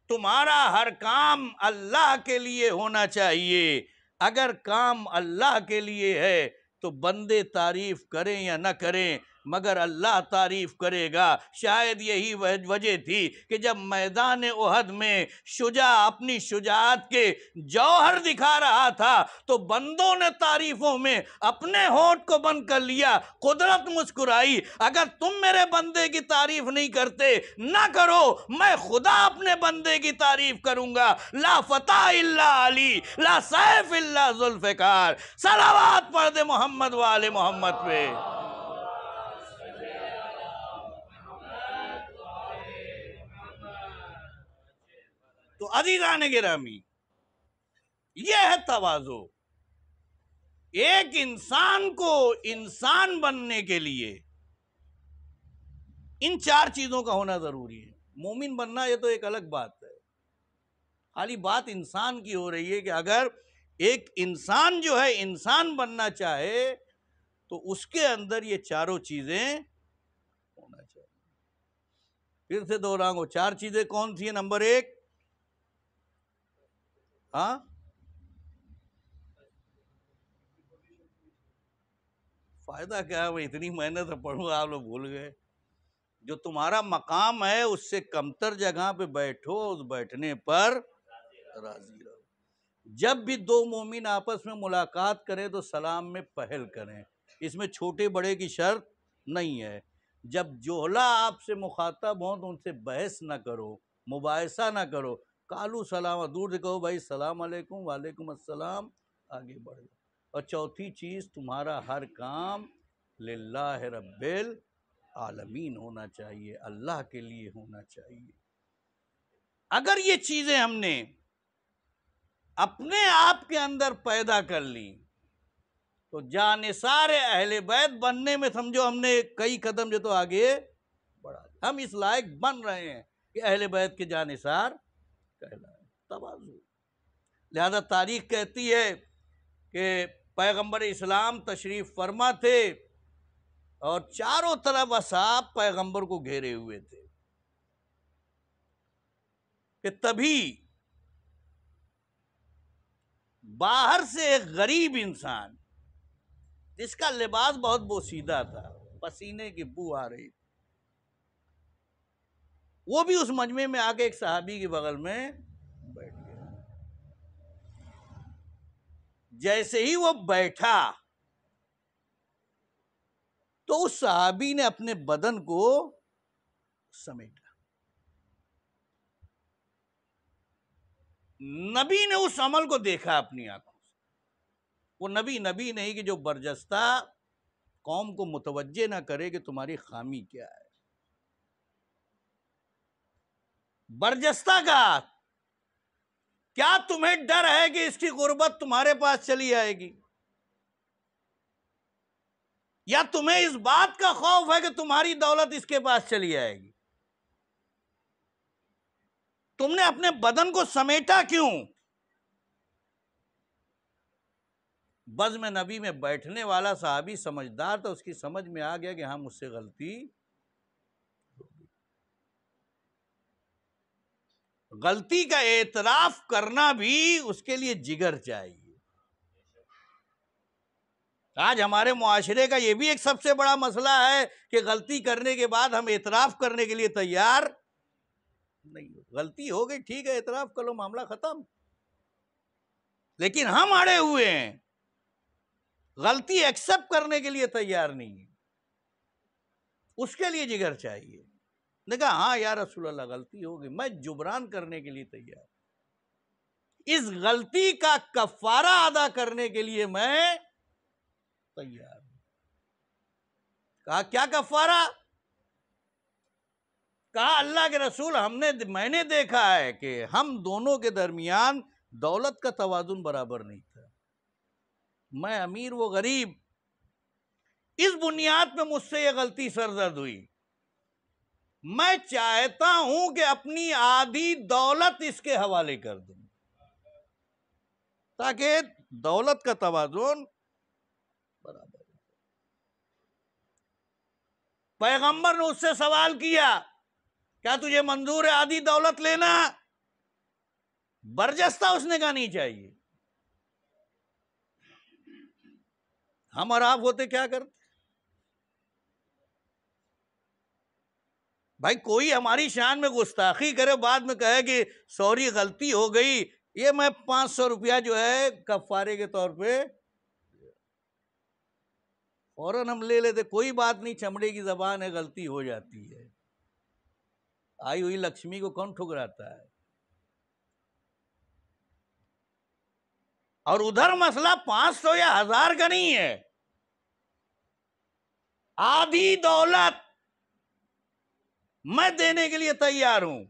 تمہارا ہر کام اللہ کے لیے ہونا چاہیے۔ اگر کام اللہ کے لیے ہے تو بندے تعریف کریں یا نہ کریں مگر اللہ تعریف کرے گا۔ شاید یہی وجہ تھی کہ جب میدان احد میں شجاع اپنی شجاعت کے جوہر دکھا رہا تھا تو بندوں نے تعریفوں میں اپنے ہونٹ کو بند کر لیا، قدرت مسکرائی، اگر تم میرے بندے کی تعریف نہیں کرتے نہ کرو، میں خدا اپنے بندے کی تعریف کروں گا۔ لا فتح الا علی، لا سیف الا ذوالفقار۔ صلوات پڑھ دے محمد وآل محمد پہ۔ تو عزیزان گرامی، یہ ہے تواضع۔ ایک انسان کو انسان بننے کے لیے ان چار چیزوں کا ہونا ضروری ہے۔ مومن بننا یہ تو ایک الگ بات ہے، خالی بات انسان کی ہو رہی ہے کہ اگر ایک انسان جو ہے انسان بننا چاہے تو اس کے اندر یہ چاروں چیزیں ہونا چاہیے۔ پھر سے دوہراؤں گا، 4 چیزیں کون سی ہیں؟ نمبر 1، ہاں فائدہ کیا ہے؟ میں اتنی محنت سے پڑھوں، آپ لوگ بھول گئے۔ جو تمہارا مقام ہے اس سے کمتر جگہ پہ بیٹھو، اس بیٹھنے پر راضی رہو۔ جب بھی 2 مومن آپس میں ملاقات کریں تو سلام میں پہل کریں، اس میں چھوٹے بڑے کی شرط نہیں ہے۔ جب جوہلا آپ سے مخاطب ہوں تو ان سے بحث نہ کرو، مباحثہ نہ کرو، کالو سلام، دور سے کہو بھائی السلام علیکم، وعلیکم السلام، آگے بڑھ جاؤ۔ اور چوتھی چیز، تمہارا ہر کام للہ رب العالمین ہونا چاہیے، اللہ کے لیے ہونا چاہیے۔ اگر یہ چیزیں ہم نے اپنے آپ کے اندر پیدا کر لی تو جانثار اہل بیت بننے میں سمجھو ہم نے کئی قدم جو تو آگے بڑھا، ہم اس لائق بن رہے ہیں کہ اہل بیت کے جانثار کہلائیں۔ تواضع، لہذا تاریخ کہتی ہے کہ پیغمبر اسلام تشریف فرما تھے اور چاروں طرف اصحاب پیغمبر کو گھیرے ہوئے تھے کہ تبھی باہر سے ایک غریب انسان جس کا لباس بہت بوسیدہ تھا، پسینے کی بو آ رہی، وہ بھی اس مجمع میں آ کے ایک صحابی کے بغل میں بیٹھ گیا۔ جیسے ہی وہ بیٹھا تو اس صحابی نے اپنے بدن کو سمیٹا۔ نبی نے اس عمل کو دیکھا اپنی آنکھوں سے۔ وہ نبی نہیں کہ جو برجستہ قوم کو متوجہ نہ کرے کہ تمہاری خامی کیا ہے۔ برجستہ کا کیا تمہیں ڈر ہے کہ اس کی غربت تمہارے پاس چلی آئے گی، یا تمہیں اس بات کا خوف ہے کہ تمہاری دولت اس کے پاس چلی آئے گی؟ تم نے اپنے بدن کو سمیٹا کیوں؟ بزم نبی میں بیٹھنے والا صحابی سمجھدار تھا، اس کی سمجھ میں آ گیا کہ ہاں مجھ سے غلطی کا اعتراف کرنا بھی اس کے لیے جگر چاہیے۔ آج ہمارے معاشرے کا یہ بھی ایک سب سے بڑا مسئلہ ہے کہ غلطی کرنے کے بعد ہم اعتراف کرنے کے لیے تیار نہیں۔ غلطی ہو گئی، ٹھیک ہے، اعتراف کر لو، معاملہ ختم۔ لیکن ہم اڑے ہوئے ہیں، غلطی ایکسپٹ کرنے کے لیے تیار نہیں ہے، اس کے لیے جگر چاہیے۔ نے کہا ہاں یا رسول اللہ غلطی ہو گئی، میں جبران کرنے کے لیے تیار، اس غلطی کا کفارہ ادا کرنے کے لیے میں تیار ہوں۔ کہا کیا کفارہ؟ کہا اللہ کے رسول میں نے دیکھا ہے کہ ہم دونوں کے درمیان دولت کا توازن برابر نہیں تھا، میں امیر وہ غریب، اس بنیاد پہ مجھ سے یہ غلطی سرزد ہوئی، میں چاہتا ہوں کہ اپنی آدھی دولت اس کے حوالے کر دوں تاکہ دولت کا توازن برابر ہو۔ پیغمبر نے اس سے سوال کیا کیا تجھے منظور ہے آدھی دولت لینا؟ برجستہ اس نے کہا نہیں چاہیے۔ ہم اور آپ ہوتے کیا کرتے؟ بھائی کوئی ہماری شان میں گستاخی کرے، بعد میں کہے کہ سوری غلطی ہو گئی، یہ میں 500 روپیہ جو ہے کفارے کے طور پہ فوراً ہم لے لیتے، کوئی بات نہیں، چمڑے کی زبان ہے، غلطی ہو جاتی ہے، آئی ہوئی لکشمی کو کون ٹھکراتا ہے؟ اور ادھر مسئلہ 500 یا 1000 کا نہیں ہے، آدھی دولت میں دینے کے لیے تیار ہوں،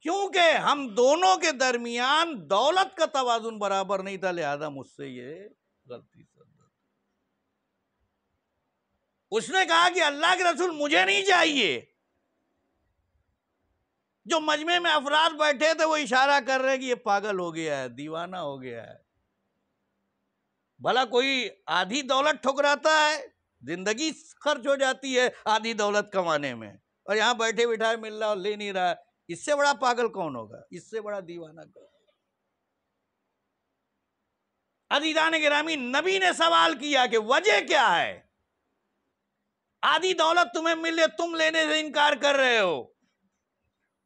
کیونکہ ہم دونوں کے درمیان دولت کا توازن برابر نہیں تھا، لہذا مجھ سے یہ غلطی سرزد۔ اس نے کہا کہ اللہ کے رسول مجھے نہیں چاہیے۔ جو مجمع میں افراد بیٹھے تھے وہ اشارہ کر رہے کہ یہ پاگل ہو گیا ہے، دیوانہ ہو گیا ہے، بھلا کوئی آدھی دولت ٹھکراتا ہے؟ زندگی خرچ ہو جاتی ہے آدھی دولت کمانے میں۔ اور یہاں بیٹھے بٹھائے مل رہا اور لے نہیں رہا. اس سے بڑا پاگل کون ہوگا؟ اس سے بڑا دیوانہ کون؟ عزیزان گرامی، نبی نے سوال کیا کہ وجہ کیا ہے؟ آدھی دولت تمہیں ملے، تم لینے سے انکار کر رہے ہو.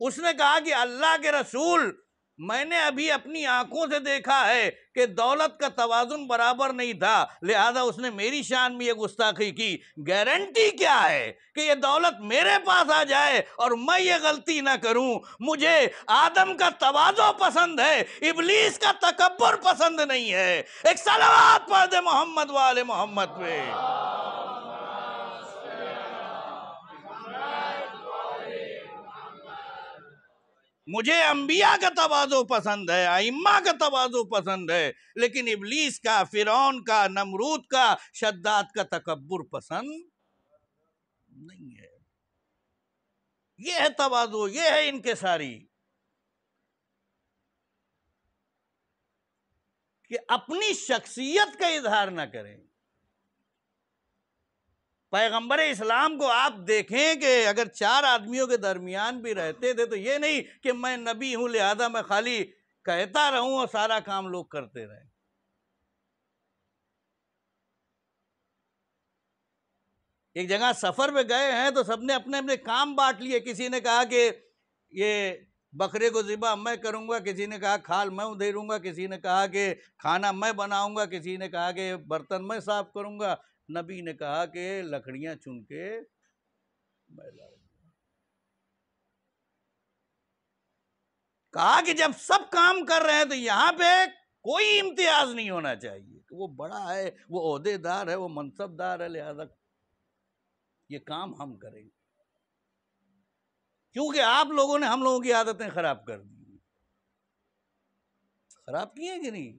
اس نے کہا کہ اللہ کے رسول، میں نے ابھی اپنی آنکھوں سے دیکھا ہے کہ دولت کا توازن برابر نہیں تھا، لہذا اس نے میری شان میں یہ گستاخی کی. گارنٹی کیا ہے کہ یہ دولت میرے پاس آ جائے اور میں یہ غلطی نہ کروں؟ مجھے آدم کا تواضع پسند ہے، ابلیس کا تکبر پسند نہیں ہے. ایک صلوات پڑھ دے محمد والے محمد پہ. مجھے انبیاء کا تواضع پسند ہے، ائمہ کا تواضع پسند ہے، لیکن ابلیس کا، فرعون کا، نمرود کا، شداد کا تکبر پسند نہیں ہے. یہ ہے تواضع، یہ ہے انکساری، کہ اپنی شخصیت کا اظہار نہ کریں. پیغمبر اسلام کو آپ دیکھیں کہ اگر 4 آدمیوں کے درمیان بھی رہتے تھے تو یہ نہیں کہ میں نبی ہوں لہذا میں خالی کہتا رہوں اور سارا کام لوگ کرتے رہیں. ایک جگہ سفر پہ گئے ہیں تو سب نے اپنے اپنے کام بانٹ لیے. کسی نے کہا کہ یہ بکرے کو ذبح میں کروں گا، کسی نے کہا کھال میں ادھیروں گا، کسی نے کہا کہ کھانا میں بناؤں گا، کسی نے کہا کہ برتن میں صاف کروں گا. نبی نے کہا کہ لکڑیاں چن کے میں لاؤں گا. کہا کہ جب سب کام کر رہے ہیں تو یہاں پہ کوئی امتیاز نہیں ہونا چاہیے کہ وہ بڑا ہے، وہ عہدے دار ہے، وہ منصب دار ہے، لہذا یہ کام ہم کریں گے. کیونکہ آپ لوگوں نے ہم لوگوں کی عادتیں خراب کر دی. خراب کی ہیں کہ نہیں؟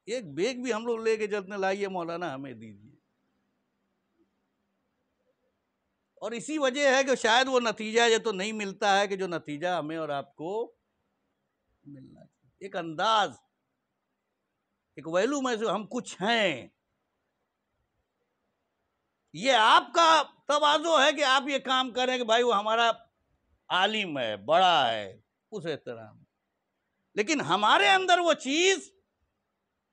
ایک بیگ بھی ہم لوگ لے کے چلتے لائیے مولانا ہمیں دیجیے. اور اسی وجہ ہے کہ شاید وہ نتیجہ یہ تو نہیں ملتا ہے کہ جو نتیجہ ہمیں اور آپ کو ملنا چاہیے. ایک انداز، ایک ویلو میں جو ہم کچھ ہیں. یہ آپ کا تواضع ہے کہ آپ یہ کام کریں کہ بھائی وہ ہمارا عالم ہے، بڑا ہے، اس احترام. لیکن ہمارے اندر وہ چیز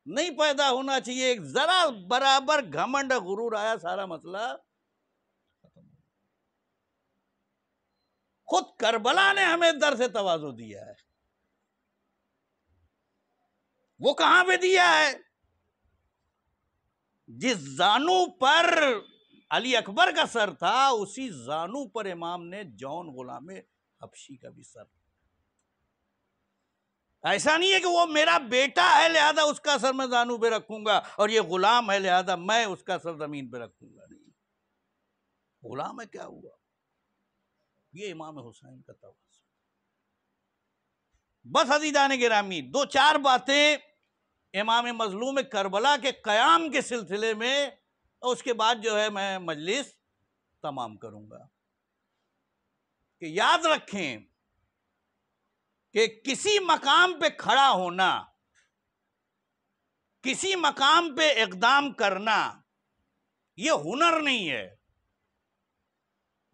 نہیں پیدا ہونا چاہیے. ایک ذرا برابر گھمنڈ غرور آیا، سارا مسئلہ ختم. خود کربلا نے ہمیں در سے تواضع دیا ہے. وہ کہاں پہ دیا ہے؟ جس زانو پر علی اکبر کا سر تھا، اسی زانو پر امام نے جون غلام حبشی کا بھی سر. ایسا نہیں ہے کہ وہ میرا بیٹا ہے لہذا اس کا سر میں زانو پہ رکھوں گا اور یہ غلام ہے لہذا میں اس کا سر زمین پہ رکھوں گا. نہیں، غلام ہے کیا ہوا؟ یہ امام حسین کا تواضع. بس عزیزان گرامی، 2-4 باتیں امام مظلوم کربلا کے قیام کے سلسلے میں، اور اس کے بعد جو ہے میں مجلس تمام کروں گا. کہ یاد رکھیں کہ کسی مقام پہ کھڑا ہونا، کسی مقام پہ اقدام کرنا، یہ ہنر نہیں ہے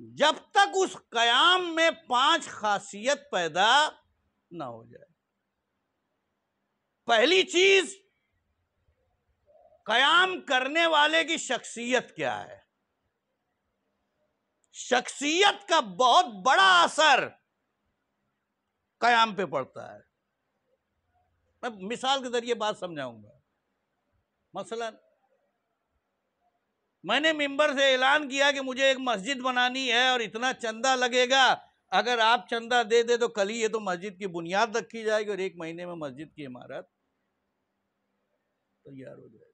جب تک اس قیام میں 5 خاصیت پیدا نہ ہو جائے. پہلی چیز، قیام کرنے والے کی شخصیت کیا ہے؟ شخصیت کا بہت بڑا اثر قیام پہ پڑتا ہے. میں مثال کے ذریعے بات سمجھاؤں گا. مثلا میں نے ممبر سے اعلان کیا کہ مجھے ایک مسجد بنانی ہے اور اتنا چندہ لگے گا، اگر آپ چندہ دے دے تو کل ہی یہ تو مسجد کی بنیاد رکھی جائے گی اور 1 مہینے میں مسجد کی عمارت تیار ہو جائے گی.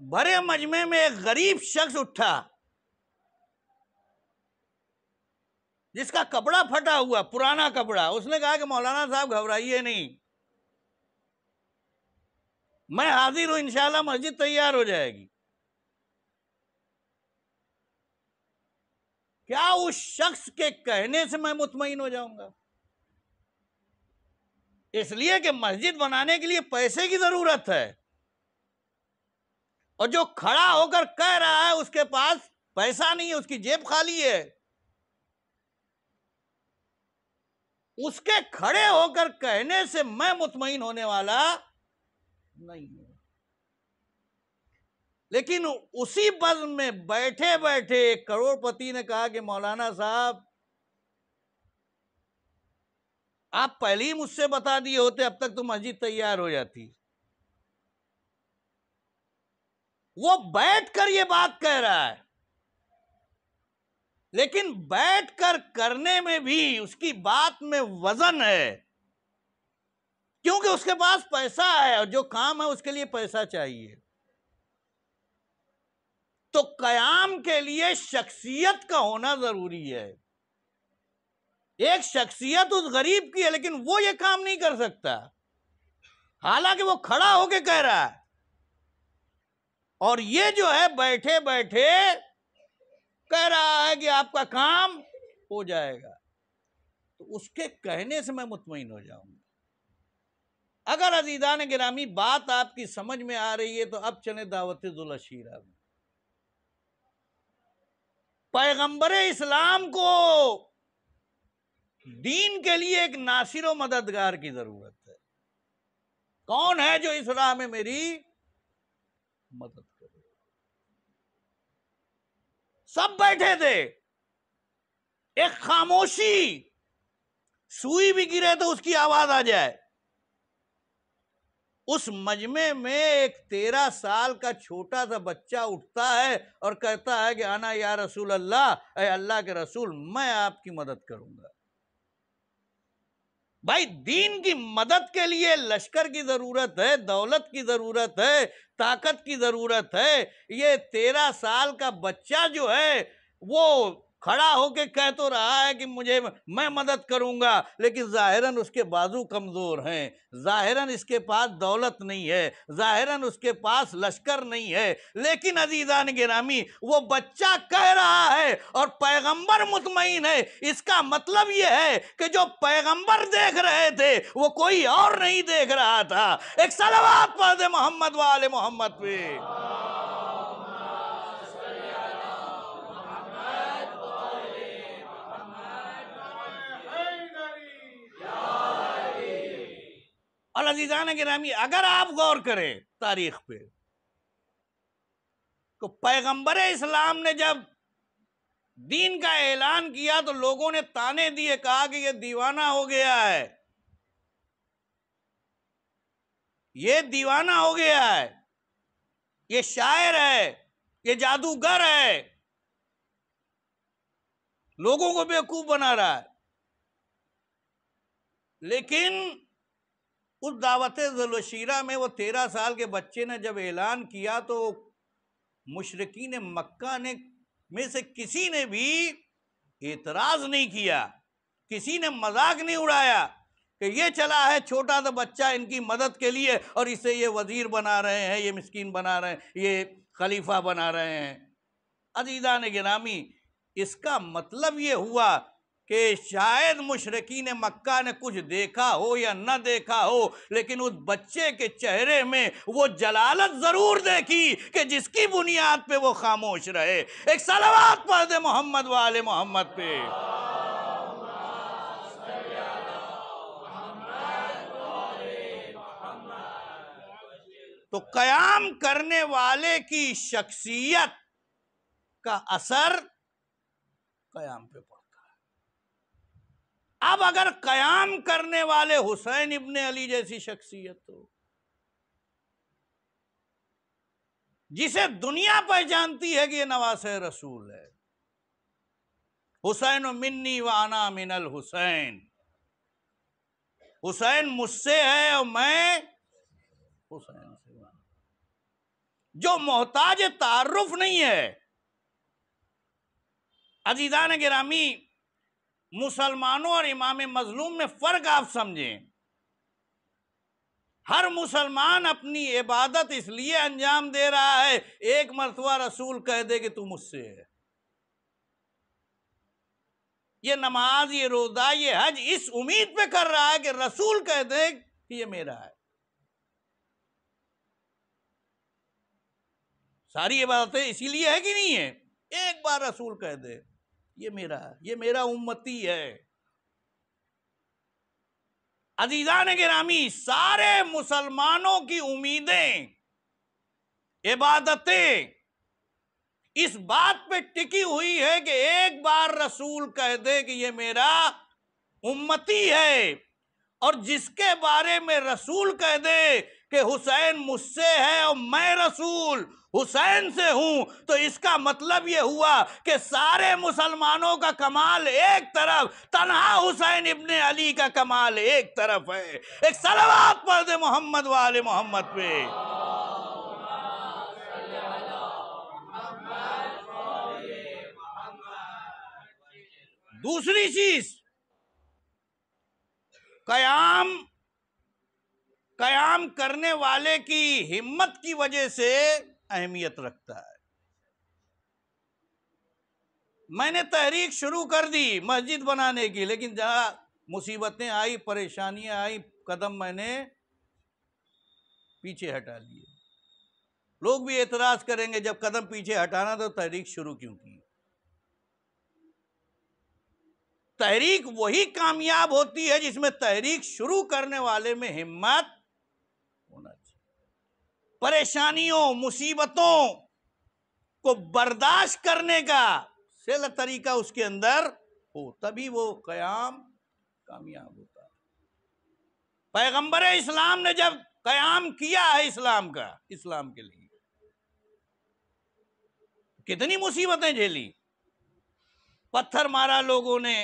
بڑے مجمع میں ایک غریب شخص اٹھا جس کا کپڑا پھٹا ہوا، پرانا کپڑا. اس نے کہا کہ مولانا صاحب گھبرائیے نہیں، میں حاضر ہوں، انشاءاللہ مسجد تیار ہو جائے گی. کیا اس شخص کے کہنے سے میں مطمئن ہو جاؤں گا؟ اس لیے کہ مسجد بنانے کے لیے پیسے کی ضرورت ہے. اور جو کھڑا ہو کر کہہ رہا ہے اس کے پاس پیسہ نہیں ہے، اس کی جیب خالی ہے، اس کے کھڑے ہو کر کہنے سے میں مطمئن ہونے والا نہیں ہوں۔ لیکن اسی بزم میں بیٹھے بیٹھے ایک کروڑ پتی نے کہا کہ مولانا صاحب آپ پہلے ہی مجھ سے بتا دیے ہوتے، اب تک تو مسجد تیار ہو جاتی۔ وہ بیٹھ کر یہ بات کہہ رہا ہے، لیکن بیٹھ کر کرنے میں بھی اس کی بات میں وزن ہے، کیونکہ اس کے پاس پیسہ ہے اور جو کام ہے اس کے لیے پیسہ چاہیے۔ تو قیام کے لیے شخصیت کا ہونا ضروری ہے۔ ایک شخصیت اس غریب کی ہے لیکن وہ یہ کام نہیں کر سکتا، حالانکہ وہ کھڑا ہو کے کہہ رہا ہے، اور یہ جو ہے بیٹھے بیٹھے کہہ رہا ہے کہ آپ کا کام ہو جائے گا، تو اس کے کہنے سے میں مطمئن ہو جاؤں گا۔ اگر عزیزان گرامی بات آپ کی سمجھ میں آ رہی ہے تو اب چلیں دعوت ذوالعشیرہ میں۔ پیغمبر اسلام کو دین کے لیے ایک ناصر و مددگار کی ضرورت ہے۔ کون ہے جو اس راہ میں میری مدد کرے؟ سب بیٹھے تھے، ایک خاموشی، سوئی بھی گرے تو اس کی آواز آ جائے۔ اس مجمع میں ایک 13 سال کا چھوٹا سا بچہ اٹھتا ہے اور کہتا ہے کہ انا یا رسول اللہ، اے اللہ کے رسول میں آپ کی مدد کروں گا۔ بھائی دین کی مدد کے لیے لشکر کی ضرورت ہے، دولت کی ضرورت ہے، طاقت کی ضرورت ہے۔ یہ 13 سال کا بچہ جو ہے وہ کھڑا ہو کے کہہ تو رہا ہے کہ میں مدد کروں گا، لیکن ظاہراً اس کے بازو کمزور ہیں، ظاہراً اس کے پاس دولت نہیں ہے، ظاہراً اس کے پاس لشکر نہیں ہے، لیکن عزیزان گرامی وہ بچہ کہہ رہا ہے اور پیغمبر مطمئن ہے۔ اس کا مطلب یہ ہے کہ جو پیغمبر دیکھ رہے تھے وہ کوئی اور نہیں دیکھ رہا تھا۔ ایک صلوات پڑھ دے محمد وآل محمد پہ۔ اور عزیزان گرامی اگر آپ غور کریں تاریخ پہ تو پیغمبر اسلام نے جب دین کا اعلان کیا تو لوگوں نے تانے دیے، کہا کہ یہ دیوانہ ہو گیا ہے، یہ دیوانہ ہو گیا ہے، یہ شاعر ہے، یہ جادوگر ہے، لوگوں کو بیوقوف بنا رہا ہے۔ لیکن اس دعوت ذوالعشیرہ میں وہ 13 سال کے بچے نے جب اعلان کیا تو مشرکین مکہ میں سے کسی نے بھی اعتراض نہیں کیا، کسی نے مذاق نہیں اڑایا کہ یہ چلا ہے چھوٹا سا بچہ ان کی مدد کے لیے اور اسے یہ وزیر بنا رہے ہیں، یہ مسکین بنا رہے ہیں، یہ خلیفہ بنا رہے ہیں۔ عزیزان گرامی اس کا مطلب یہ ہوا کہ شاید مشرکین مکہ نے کچھ دیکھا ہو یا نہ دیکھا ہو، لیکن اس بچے کے چہرے میں وہ جلالت ضرور دیکھی کہ جس کی بنیاد پہ وہ خاموش رہے۔ ایک صلوات پڑھ دے محمد وآل محمد پہ۔ تو قیام کرنے والے کی شخصیت کا اثر قیام پہ پڑتا ہے۔ اب اگر قیام کرنے والے حسین ابن علی جیسی شخصیت ہو، جسے دنیا پہچانتی ہے کہ یہ نواسہ رسول ہے، حسین منی وانا من الحسین، حسین مجھ سے ہے اور میں حسین سے ہوں، جو محتاج تعارف نہیں ہے۔ عزیزان گرامی مسلمانوں اور امام مظلوم میں فرق آپ سمجھیں۔ ہر مسلمان اپنی عبادت اس لیے انجام دے رہا ہے ایک مرتبہ رسول کہہ دے کہ تو مجھ سے ہے۔ یہ نماز، یہ روزہ، یہ حج اس امید پہ کر رہا ہے کہ رسول کہہ دے کہ یہ میرا ہے۔ ساری عبادتیں اسی لیے ہے کہ نہیں ہے؟ ایک بار رسول کہہ دے یہ میرا امتی ہے۔ عزیزان گرامی، سارے مسلمانوں کی امیدیں، عبادتیں اس بات پہ ٹکی ہوئی ہے کہ ایک بار رسول کہہ دے کہ یہ میرا امتی ہے، اور جس کے بارے میں رسول کہہ دے کہ حسین مجھ سے ہے اور میں رسول حسین سے ہوں، تو اس کا مطلب یہ ہوا کہ سارے مسلمانوں کا کمال ایک طرف، تنہا حسین ابن علی کا کمال ایک طرف ہے۔ ایک صلوات پڑھ دے محمد وآل محمد پہ۔ دوسری چیز، قیام کرنے والے کی ہمت کی وجہ سے اہمیت رکھتا ہے۔ میں نے تحریک شروع کر دی مسجد بنانے کی، لیکن جہاں مصیبتیں آئی، پریشانیاں آئی، قدم میں نے پیچھے ہٹا لیے۔ لوگ بھی اعتراض کریں گے جب قدم پیچھے ہٹانا تو تحریک شروع کیوں کی؟ تحریک وہی کامیاب ہوتی ہے جس میں تحریک شروع کرنے والے میں ہمت ہونا چاہیے، پریشانیوں مصیبتوں کو برداشت کرنے کا سہل طریقہ اس کے اندر ہو، تبھی وہ قیام کامیاب ہوتا ہے۔ پیغمبر اسلام نے جب قیام کیا ہے اسلام کے لیے، کتنی مصیبتیں جھیلی، پتھر مارا لوگوں نے،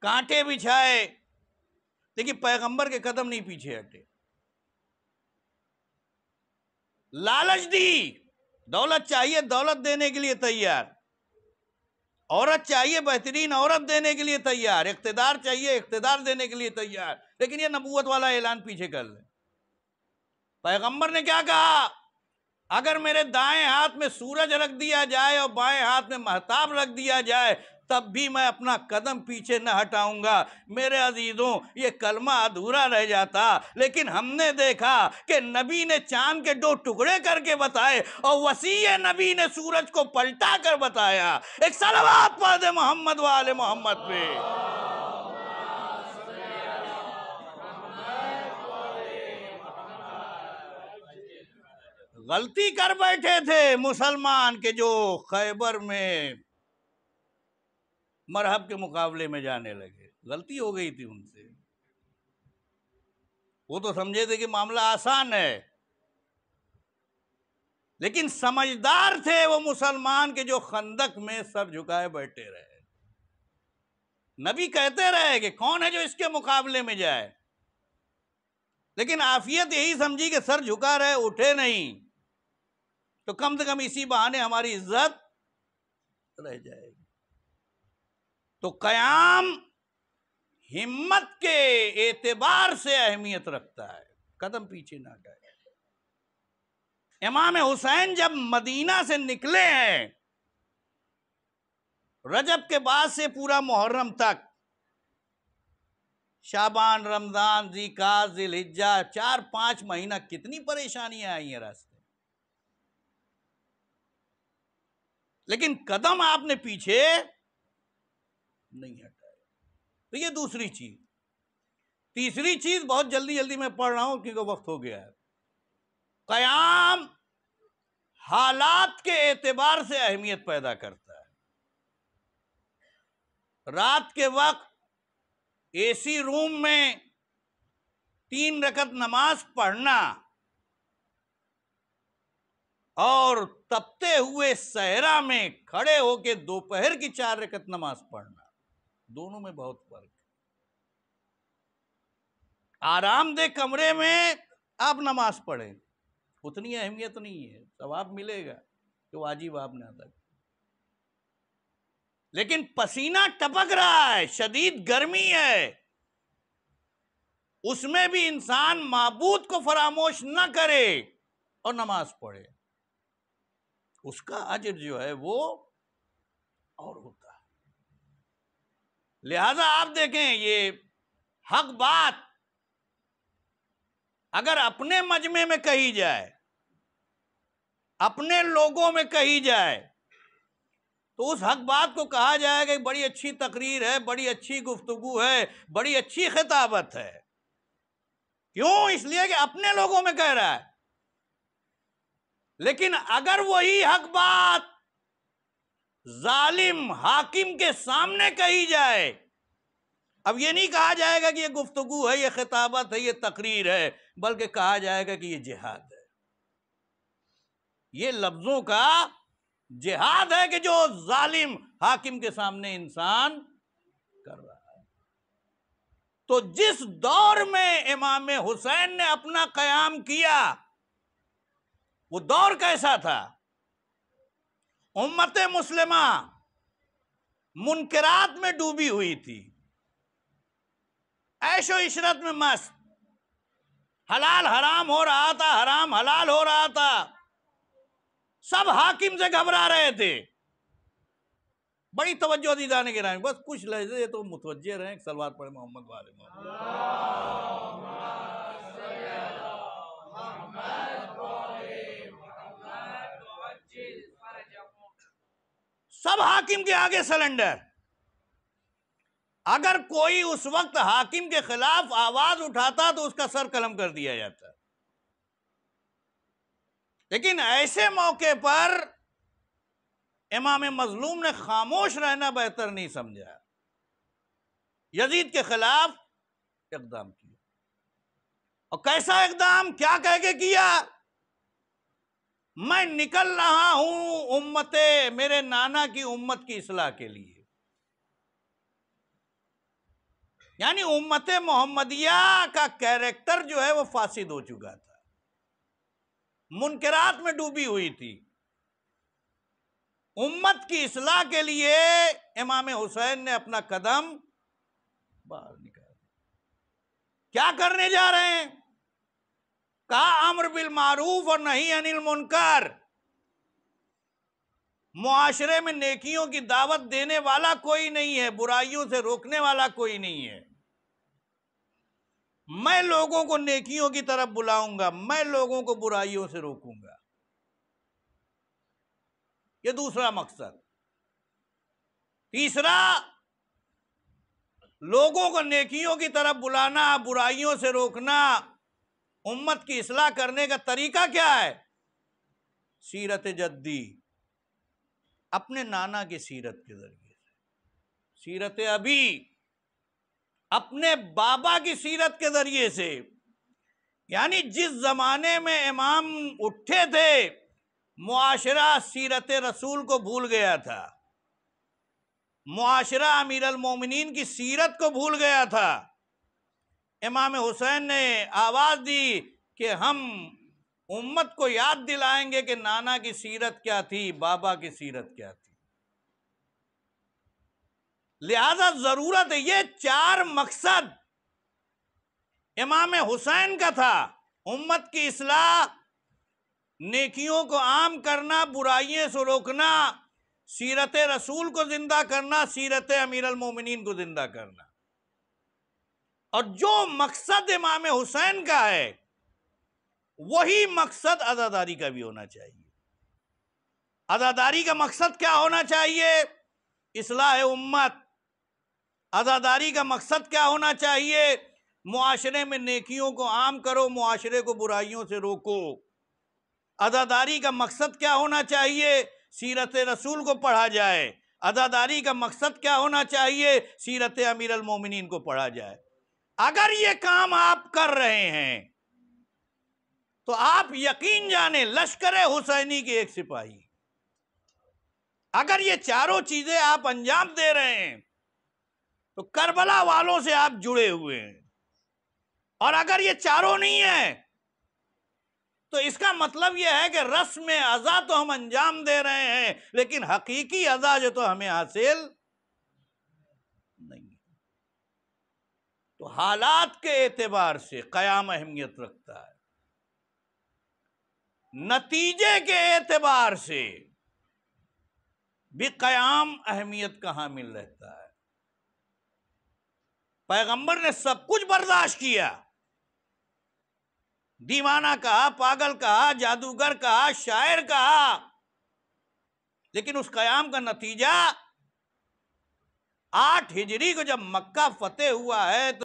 کانٹے بچھائے، لیکن پیغمبر کے قدم نہیں پیچھے ہٹے۔ لالچ دی، دولت چاہیے دولت دینے کے لیے تیار، عورت چاہیے بہترین عورت دینے کے لیے تیار، اقتدار چاہیے اقتدار دینے کے لیے تیار، لیکن یہ نبوت والا اعلان پیچھے کر لیں۔ پیغمبر نے کیا کہا؟ اگر میرے دائیں ہاتھ میں سورج رکھ دیا جائے اور بائیں ہاتھ میں مہتاب رکھ دیا جائے تب بھی میں اپنا قدم پیچھے نہ ہٹاؤں گا۔ میرے عزیزوں، یہ کلمہ ادھورا رہ جاتا، لیکن ہم نے دیکھا کہ نبی نے چاند کے 2 ٹکڑے کر کے بتائے اور وسیع نبی نے سورج کو پلٹا کر بتایا۔ ایک صلوات پڑھ دے محمد وآل محمد پہ۔ غلطی کر بیٹھے تھے مسلمان کے جو خیبر میں مرحب کے مقابلے میں جانے لگے، غلطی ہو گئی تھی ان سے۔ وہ تو سمجھے تھے کہ معاملہ آسان ہے، لیکن سمجھدار تھے وہ مسلمان کے جو خندق میں سر جھکائے بیٹھے رہے۔ نبی کہتے رہے کہ کون ہے جو اس کے مقابلے میں جائے، لیکن عافیت یہی سمجھی کہ سر جھکا رہے اٹھے نہیں تو کم سے کم اسی بہانے ہماری عزت رہ جائے گی۔ تو قیام ہمت کے اعتبار سے اہمیت رکھتا ہے، قدم پیچھے نہ ہٹائے۔ امام حسین جب مدینہ سے نکلے ہیں، رجب کے بعد سے پورا محرم تک، شعبان، رمضان، ذیقعدہ، ذی الحجہ، 4-5 مہینہ کتنی پریشانیاں آئی ہیں راستے، لیکن قدم آپ نے پیچھے نہیں ہٹائے۔ تو یہ دوسری چیز۔ تیسری چیز بہت جلدی میں پڑھ رہا ہوں کیونکہ وقت ہو گیا ہے۔ قیام حالات کے اعتبار سے اہمیت پیدا کرتا ہے۔ رات کے وقت اے سی روم میں 3 رکعت نماز پڑھنا اور تپتے ہوئے صحرا میں کھڑے ہو کے دوپہر کی 4 رکعت نماز پڑھنا، دونوں میں بہت فرق ہے۔ آرام دہ کمرے میں آپ نماز پڑھیں، اتنی اہمیت نہیں ہے، ثواب ملے گا کہ واجب آپ نے ادا کیا، لیکن پسینہ ٹپک رہا ہے، شدید گرمی ہے، اس میں بھی انسان معبود کو فراموش نہ کرے اور نماز پڑھے، اس کا اجر جو ہے وہ اور ہوتا ہے۔ لہذا آپ دیکھیں، یہ حق بات اگر اپنے مجمع میں کہی جائے، اپنے لوگوں میں کہی جائے تو اس حق بات کو کہا جائے گا کہ بڑی اچھی تقریر ہے، بڑی اچھی گفتگو ہے، بڑی اچھی خطابت ہے۔ کیوں؟ اس لیے کہ اپنے لوگوں میں کہہ رہا ہے۔ لیکن اگر وہی حق بات ظالم حاکم کے سامنے کہی جائے، اب یہ نہیں کہا جائے گا کہ یہ گفتگو ہے، یہ خطابت ہے، یہ تقریر ہے، بلکہ کہا جائے گا کہ یہ جہاد ہے۔ یہ لفظوں کا جہاد ہے کہ جو ظالم حاکم کے سامنے انسان کر رہا ہے۔ تو جس دور میں امام حسین نے اپنا قیام کیا، وہ دور کیسا تھا؟ امت مسلمہ منکرات میں ڈوبی ہوئی تھی، عیش و عشرت میں مست، حلال حرام ہو رہا تھا، حرام حلال ہو رہا تھا، سب حاکم سے گھبرا رہے تھے۔ بڑی توجہ دی جانے کے رہے، بس کچھ لحظے تو متوجہ رہیں، صلوات پڑھیں محمد والے محمد۔ سب حاکم کے آگے سلنڈر۔ اگر کوئی اس وقت حاکم کے خلاف آواز اٹھاتا تو اس کا سر قلم کر دیا جاتا۔ لیکن ایسے موقع پر امام مظلوم نے خاموش رہنا بہتر نہیں سمجھا، یزید کے خلاف اقدام کیا۔ اور کیسا اقدام؟ کیا کہہ کے کیا؟ میں نکل رہا ہوں میرے نانا کی امت کی اصلاح کے لیے۔ یعنی امت محمدیہ کا کیریکٹر جو ہے وہ فاسد ہو چکا تھا، منکرات میں ڈوبی ہوئی تھی۔ امت کی اصلاح کے لیے امام حسین نے اپنا قدم باہر نکالا۔ کیا کرنے جا رہے ہیں؟ کہا امر بالمعروف اور نہی عن المنکر۔ معاشرے میں نیکیوں کی دعوت دینے والا کوئی نہیں ہے، برائیوں سے روکنے والا کوئی نہیں ہے۔ میں لوگوں کو نیکیوں کی طرف بلاؤں گا، میں لوگوں کو برائیوں سے روکوں گا۔ یہ دوسرا مقصد۔ تیسرا، لوگوں کو نیکیوں کی طرف بلانا، برائیوں سے روکنا، امت کی اصلاح کرنے کا طریقہ کیا ہے؟ سیرت جدی، اپنے نانا کی سیرت کے ذریعے سے، سیرت ابی، اپنے بابا کی سیرت کے ذریعے سے۔ یعنی جس زمانے میں امام اٹھے تھے، معاشرہ سیرت رسول کو بھول گیا تھا، معاشرہ امیر المومنین کی سیرت کو بھول گیا تھا۔ امام حسین نے آواز دی کہ ہم امت کو یاد دلائیں گے کہ نانا کی سیرت کیا تھی، بابا کی سیرت کیا تھی۔ لہذا ضرورت ہے، یہ چار مقصد امام حسین کا تھا: امت کی اصلاح، نیکیوں کو عام کرنا، برائیوں سے روکنا، سیرت رسول کو زندہ کرنا، سیرت امیر المومنین کو زندہ کرنا۔ اور جو مقصد امام حسین کا ہے وہی مقصد عزاداری کا بھی ہونا چاہیے۔ عزاداری کا مقصد کیا ہونا چاہیے؟ اصلاح امت۔ عزاداری کا مقصد کیا ہونا چاہیے؟ معاشرے میں نیکیوں کو عام کرو، معاشرے کو برائیوں سے روکو۔ عزاداری کا مقصد کیا ہونا چاہیے؟ سیرت رسول کو پڑھا جائے۔ عزاداری کا مقصد کیا ہونا چاہیے؟ سیرت امیر المومنین کو پڑھا جائے۔ اگر یہ کام آپ کر رہے ہیں تو آپ یقین جانیں لشکر حسینی کے ایک سپاہی۔ اگر یہ چاروں چیزیں آپ انجام دے رہے ہیں تو کربلا والوں سے آپ جڑے ہوئے ہیں۔ اور اگر یہ چاروں نہیں ہیں تو اس کا مطلب یہ ہے کہ رسم عزا تو ہم انجام دے رہے ہیں، لیکن حقیقی عزا جو تو ہمیں حاصل نہیں ہے۔ تو حالات کے اعتبار سے قیام اہمیت رکھتا ہے، نتیجے کے اعتبار سے بھی قیام اہمیت کا حامل رہتا ہے۔ پیغمبر نے سب کچھ برداشت کیا، دیوانہ کہا، پاگل کہا، جادوگر کہا، شاعر کہا، لیکن اس قیام کا نتیجہ 8 ہجری کو جب مکہ فتح ہوا ہے تو